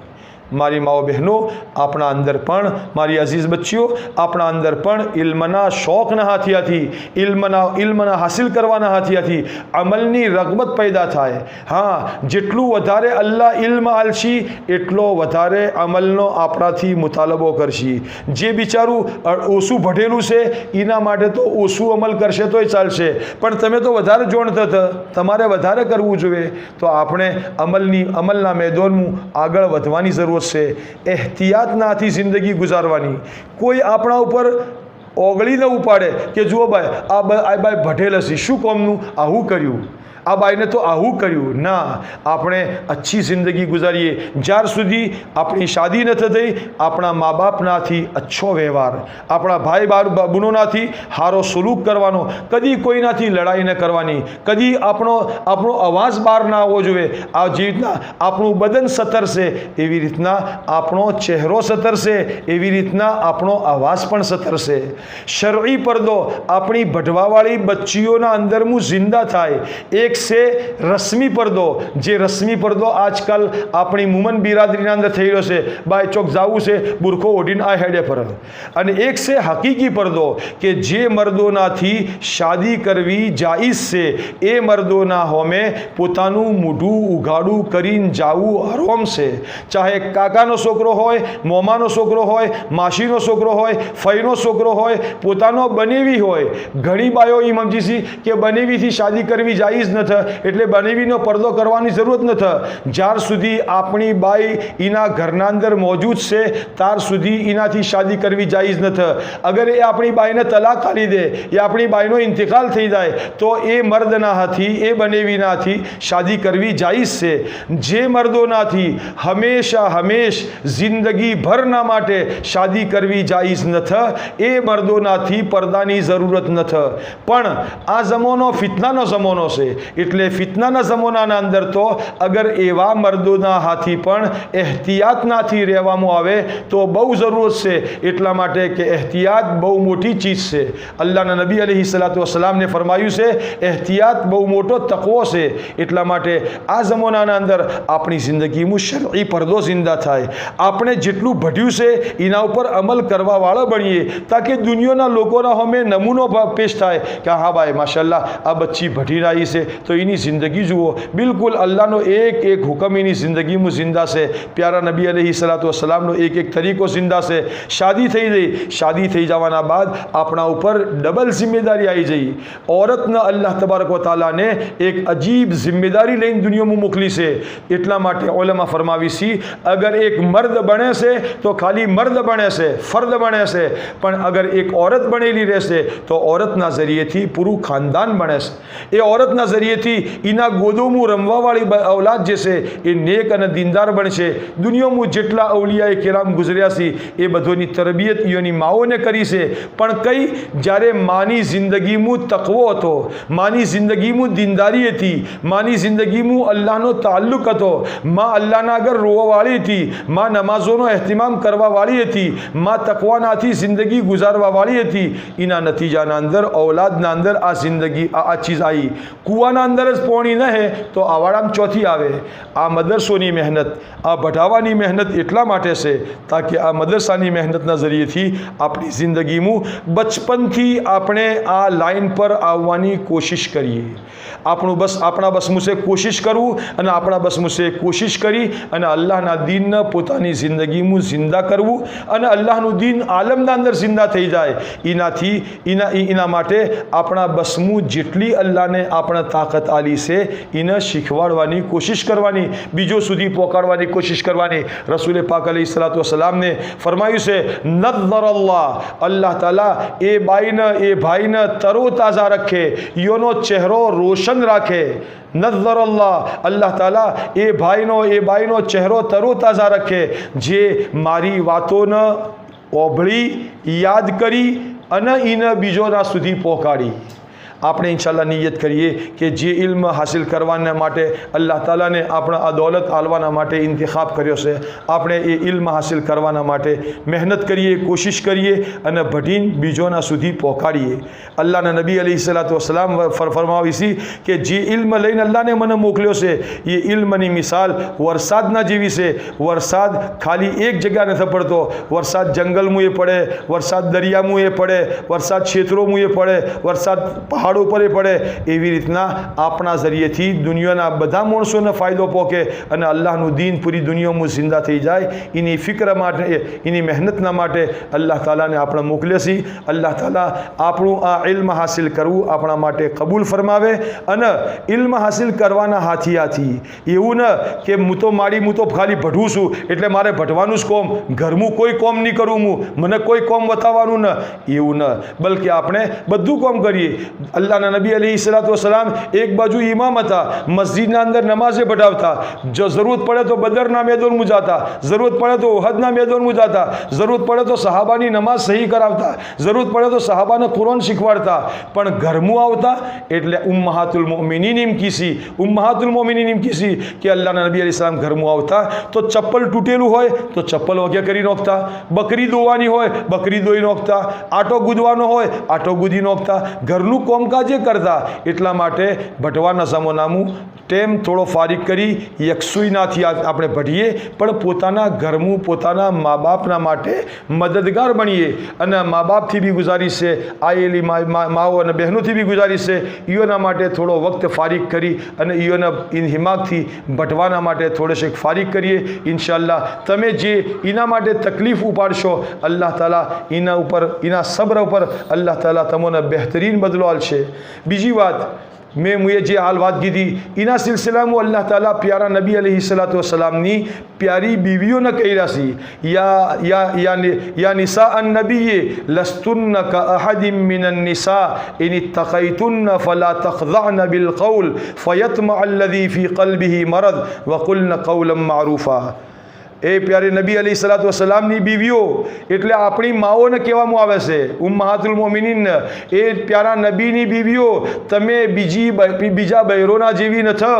મારી માઓ બહેનો, આપણા અંદર પણ, મારી અઝીઝ બચ્ચીઓ, આપણા અંદર પણ ઇલ્મના શોખના હાથિયાથી, ઇલ્મના હાસિલ કરવાના હાથિયાથી અમલની રગબત પેદા થાય. હા, જેટલું વધારે અલ્લાહ ઇલ્મ આલશી એટલો વધારે અમલનો આપણાથી મુતાલબો કરશી. જે બિચારું ઓછું ભણેલું છે એના માટે તો ઓછું અમલ કરશે તોય ચાલશે, પણ તમે તો વધારે જોણતા હતા, તમારે વધારે કરવું જોઈએ. તો આપણે અમલના મેદાનમાં આગળ વધવાની જરૂર છે. એહતિયાતના હાથી જિંદગી ગુજારવાની. કોઈ આપણા ઉપર ઓગળી ન ઉપાડે કે જુઓ ભાઈ આ ભાઈ ભટેલ હશે, શું કોમનું આવું કર્યું, આ બાઈને તો આવું કર્યું. ના, આપણે અચ્છી જિંદગી ગુજારીએ. જ્યાર સુધી આપણી શાદી નથી થઈ, આપણા મા બાપનાથી અચ્છો વ્યવહાર, આપણા ભાઈ બહેનોનાથી સારો સુલૂક કરવાનો, કદી કોઈનાથી લડાઈ ન કરવાની, કદી આપણો અવાજ બહાર ના આવવો જોઈએ. આ જે રીતના આપણું બદન સતરશે એવી રીતના આપણો ચહેરો સતરશે, એવી રીતના આપણો અવાજ પણ સતરશે. શરઈ પડદો આપણી ભટવાવાળી બચ્ચીઓના અંદરનું જિંદા થાય. એક से रस्मी पर्दो, जे रस्मी पर्दो आजकल अपनी मुमन बिरादरी अंदर थई रह्यो छे, बाय चौक जावू छे बुरखो ओढ़ीने आ हेडे पर. अने एक से हकीकी पर्दो के जे मर्दोनाथी शादी करवी जायज़ छे, ए मर्दोना होमे पोतानुं मूढुं उघाडुं करीने जावुं हराम छे. चाहे काकानो छोकरो होय, मोमानो छोकरो होय, मासीनो छोकरो होय, फईनो छोकरो होय, पोतानो बनेवी होय. घणी बायो एम समजी छे के बनेवीथी शादी करवी जायज़ न એટલે બનેવીનો પડદો કરવાની જરૂરત નથી. જ્યાર સુધી આપણી બાઈ એના ઘરના અંદર મોજૂદ છે ત્યાર સુધી એનાથી શાદી કરવી જાયઝ નથી. અગર એ આપણી બાઈને તલાક આપી દે, એ આપણી બાઈનો ઇંતકાલ થઈ જાય તો એ મર્દના હાથી, એ બનેવીનાથી શાદી કરવી જાયઝ છે. જે મર્દોનાથી હંમેશ જિંદગી ભરના માટે શાદી કરવી જાયઝ નથી, એ મર્દોનાથી પડદાની જરૂરત નથી. પણ આ જમાનો ફિતનાનો જમાનો છે, એટલે ફિતનાના જમાનાના અંદર તો અગર એવા મર્દોના હાથી પણ એહતિયાતનાથી રહેવામાં આવે તો બહુ જરૂર છે. એટલા માટે કે એહતિયાત બહુ મોટી ચીજ છે. અલ્લાહના નબી અલૈહિ સલાતુ વસલામને ફરમાયું છે એહતિયાત બહુ મોટો તકવો છે. એટલા માટે આ જમાનાના અંદર આપણી જિંદગીમાં શરઈ પડદો જિંદા થાય. આપણે જેટલું ભણ્યું છે એના ઉપર અમલ કરવાવાળા બનીએ, તાકે દુનિયાના લોકોના સામે નમૂનો પેશ થાય કે હા ભાઈ માશાલ્લાહ આ બચ્ચી ભટીને આવી છે તો એની જિંદગી જુઓ. બિલકુલ અલ્લાહનો એક હુકમ એની જિંદગીમાં જિંદા છે. પ્યારા નબી અલૈહિ સલાતુ વસલામનો એક તરીકો જિંદા છે. શાદી થઈ ગઈ, શાદી થઈ જવાના બાદ આપણા ઉપર ડબલ જિમ્મેદારી આવી જઈ. औरतને અલ્લાહ તબારક વ તઆલાને એક અજીબ જિમ્મેદારી લઈને દુનિયામાં મોકલી છે. એટલા માટે ઉલમા ફરમાવી છે અગર એક મર્દ બને છે તો ખાલી મર્દ બને છે, ફર્દ બને છે, પણ અગર એક औरत બનેલી રહેશે તો औरतના જરિયેથી પૂરું ખાનદાન બને છે. એ औरतના જરિયે જરિયેથી એના ગોદોમું રમવાવાળી ઔલાદ જે છે એ નેક અને દીનદાર બનશે. દુનિયામાં જેટલા અવલિયાએ કેરામ ગુજર્યા છે એ બધોની તરબિયત ઈઓની માઓને કરી છે. પણ કઈ જ્યારે માની જિંદગીમાં તકવો હતો, માની જિંદગીમાં દીનદારી હતી, માની જિંદગીમાં અલ્લાહનો તાલ્લુક હતો, માં અલ્લાહના આગળ રોવાવાળી હતી, માં નમાઝોનો ehtimam કરવાવાળી હતી, માં તકવાનાથી જિંદગી ગુજારવાવાળી હતી. એના નતીજાના અંદર ઔલાદના અંદર આ જિંદગી આ ચીજ આવી. કૂવાના અંદર જ પાણી ન હે તો આવાડામાં ચોથી આવે. આ મદરસોની મહેનત, આ ભટાવાની મહેનત એટલા માટે છે તાકે આ મદરસાની મહેનતના જરિયેથી આપણી જિંદગીમાં બચપનથી આપણે આ લાઈન પર આવવાની કોશિશ કરીએ. આપણા બસમું છે કોશિશ કરવું અને આપણા બસમું છે કોશિશ કરી અને અલ્લાહના દીનને પોતાની જિંદગીમાં જિંદા કરવું અને અલ્લાહનું દીન આલમના અંદર જિંદા થઈ જાય. એના માટે આપણા બસમું જેટલી અલ્લાહને આપણે તાકાત આલી છે એને શીખવાડવાની કોશિશ કરવાની, બીજો સુધી પહોંચાડવાની કોશિશ કરવાની. રસૂલ પાક અલૈહિસ્સલાતુ વસ્સલામને ફરમાયું છે નદ્દર અલ્લાહ તાલા એ ભાઈને તરો તાજા રખે, યોનો ચહેરો રોશન રાખે. નદ્દર અલ્લાહ તાલા એ બાઈનો ચહેરો તરો તાજા રખે જે મારી વાતોને ઓભળી યાદ કરી અને એને બીજોના સુધી પહોંચાડી. આપણે ઇન્શાલ્લાહ નિયત કરીએ કે જે ઇલ્મ હાસિલ કરવાના માટે અલ્લાહ તાલાને આપણે આ દૌલત આલવાના માટે ઇંતિખાબ કર્યો છે, આપણે એ ઇલ્મ હાસિલ કરવાના માટે મહેનત કરીએ, કોશિશ કરીએ અને ભટીને બીજોના સુધી પહોંચાડીએ. અલ્લાહના નબી અલૈહિસ્સલાતુ વસ્સલામ ફરમાવી છે કે જે ઇલ્મ લઈને અલ્લાહને મને મોકલ્યો છે એ ઇલ્મની મિસાલ વરસાદના જેવી છે. વરસાદ ખાલી એક જગ્યા નથી પડતો, વરસાદ જંગલમાં એ પડે, વરસાદ દરિયામાં એ પડે, વરસાદ ક્ષેત્રોમાં એ પડે, વરસાદ પહાડો પર પડે. એવી રીતના આપણા જરિયેથી દુનિયાના બધા માણસોને ફાયદો પહોંચે અને અલ્લાહનું દીન પૂરી દુનિયામાં જિંદા થઈ જાય. એની ફિક્ર માટે, એની મહેનતના માટે અલ્લાહ તાલાને આપણે મોકલે છે. અલ્લાહ તાલા આપણું આ ઇલ્મ હાસિલ કરવું આપણા માટે કબૂલ ફરમાવે અને ઇલ્મ હાસિલ કરવાના હાથી એવું ન કે હું તો ખાલી ભટવું છું એટલે મારે ભટવાનું જ કોમ, ઘરનું કોઈ કોમ નહીં કરું, મને કોઈ કોમ બતાવવાનું ન, એવું ન, બલકે આપણે બધું કોમ કરીએ. અલ્લાહના નબી અલૈહિસ્સલાતુ વસ્સલામ એક બાજુ ઇમામ હતા, મસ્જિદના અંદર નમાઝે પઢાવતા, જો જરૂરત પડે તો બદરના મેદાનમાં જાતા, જરૂરત પડે તો ઉહદના મેદાનમાં જાતા, જરૂરત પડે તો સહાબાની નમાઝ સહી કરાવતા, જરૂરત પડે તો સહાબાને કુરાન શીખવાડતા. પણ ઘરમાં આવતા એટલે ઉમ્મહાતુલ મોમિનીન એમ કીસી કે અલ્લાહના નબી અલૈહિસ્સલામ ઘરમાં આવતા તો ચપ્પલ તૂટેલું હોય તો ચપ્પલ વગે કરી નાખતા, બકરી દોવાની હોય બકરી દોઈ નાખતા, આટો ગુદવાનો હોય આટો ગુદી નાખતા, ઘરનું કોમકાજે કરતા. એટલા માટે ભટવાના જમાનામાં ટેમ થોડો ફારિક કરી યકસુઈનાથી આપણે ભટીએ પણ પોતાના ઘરનું, પોતાના મા બાપના માટે મદદગાર બનીએ. અને મા બાપથી બી ગુજારીશ છે, આયેલી માઓ અને બહેનોથી બી ગુજારીશ છે, ઈઓના માટે થોડો વખત ફારિક કરી અને ઈઓના હિમાગથી ભટવાના માટે થોડેક ફારિક કરીએ. ઇન્શાઅલ્લાહ તમે જે એના માટે તકલીફ ઉપાડશો અલ્લાહ તાલા એના ઉપર, એના સબ્ર ઉપર અલ્લાહ તાલા તમને બહેતરીન બદલો આલશે. બીજી વાત, मुझे जे हाल बात की थी इना सिलसिला में अल्लाह ताला प्यारा नबी अलैहिस्सलातु वस्सलामनी प्यारी बीवियों ने कही रासी या निसा अन्नबी लस्तुन्न का अहदिम मिनन निसा इन इत्तक़ैतुन्न फला तख़ज़अन बिल क़ौल फ़यत्मअ अल्लज़ी फ़ी क़ल्बिही मरद वक़ुल्न क़ौलन मारूफ़ा. ए प्यारे नबी अलैहिस्सलातु वस्सलामनी बीवियों એટલે આપણી માઓને કહેવામાં આવે છે ઉમ્મહાતુલ મોમિનીન, એ પ્યારા નબીની બીવીઓ તમે બીજા બૈરોના જેવી નથી.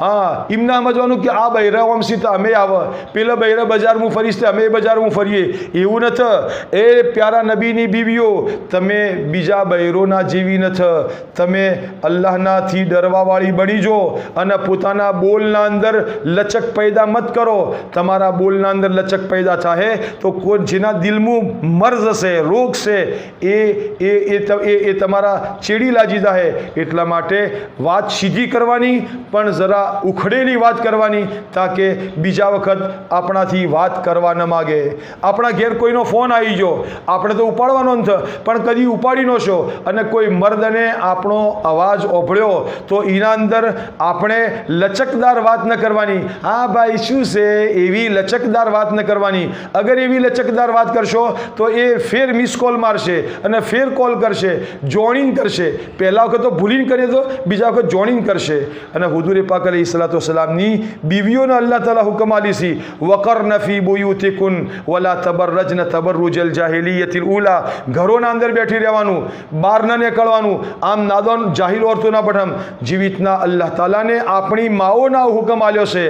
हाँ इमना समझવાનું કે આ બૈરા વંશી તો અમે આવે, પેલા બૈરા બજારમાં ફરીશ તો અમે બજારમાં ફરીએ, એવું નથી. એ પ્યારા નબીની બીવીઓ તમે બીજા બૈરોના જેવી નથી. તમે અલ્લાહનાથી ડરવાવાળી બની જો અને પોતાના બોલના અંદર લચક પેદા મત કરો. તમારા બોલના અંદર લચક પેદા થાય તો કોઈ જેના દિલમાં મર્ઝ છે, રોગ છે, એ તમારા ચેડી લાગી જાય. એટલા માટે વાત સીધી કરવાની પણ જરા ઉખડેલી વાત કરવાની તાકે બીજા વખત આપણાથી વાત કરવા ન માગે. આપણા ઘેર કોઈનો ફોન આવી ગયો, આપણે તો ઉપાડવાનો નથી, પણ કદી ઉપાડી ન છો અને કોઈ મર્દને આપણો અવાજ ઓભળ્યો તો એના અંદર આપણે લચકદાર વાત ન કરવાની. હા ભાઈ શું છે, એવી લચકદાર વાત ન કરવાની. અગર એવી લચકદાર વાત કરશો તો એ ફેર મિસ કોલ મારશે અને ફેર કોલ કરશે, જોઈનિંગ કરશે. પહેલા વખત તો ભૂલીને કરીએ તો બીજા વખત જોઈનિંગ કરશે. અને હુજૂર પાક અલૈહિસ્સલાતુ વસ્સલામની બીવીઓને અલ્લાહ તાલા હુકમ આલી છે, વકર્ન ફી બુયુતિકુન વલા તબરરજન તબરુજલ જાહિલિયતિલ ઉલા. ઘરોના અંદર બેઠી રહેવાનું, બહાર ન નીકળવાનું. આમ નાદોન જાહિલ ઓરતોના પઠમ જેવી રીતના અલ્લાહ તાલાને આપણી માઓના હુકમ આલ્યો છે.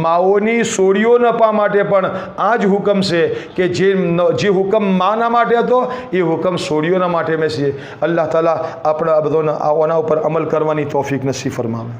માઓની સોડીઓ નપા માટે પણ આ જ હુકમ છે કે જે હુકમ માના માટે હતો એ હુકમ સોડીઓના માટે મેં છે. અલ્લાહ તાલા આપણા બધાના આના ઉપર અમલ કરવાની તૌફીક નસીબ ફરમાવે.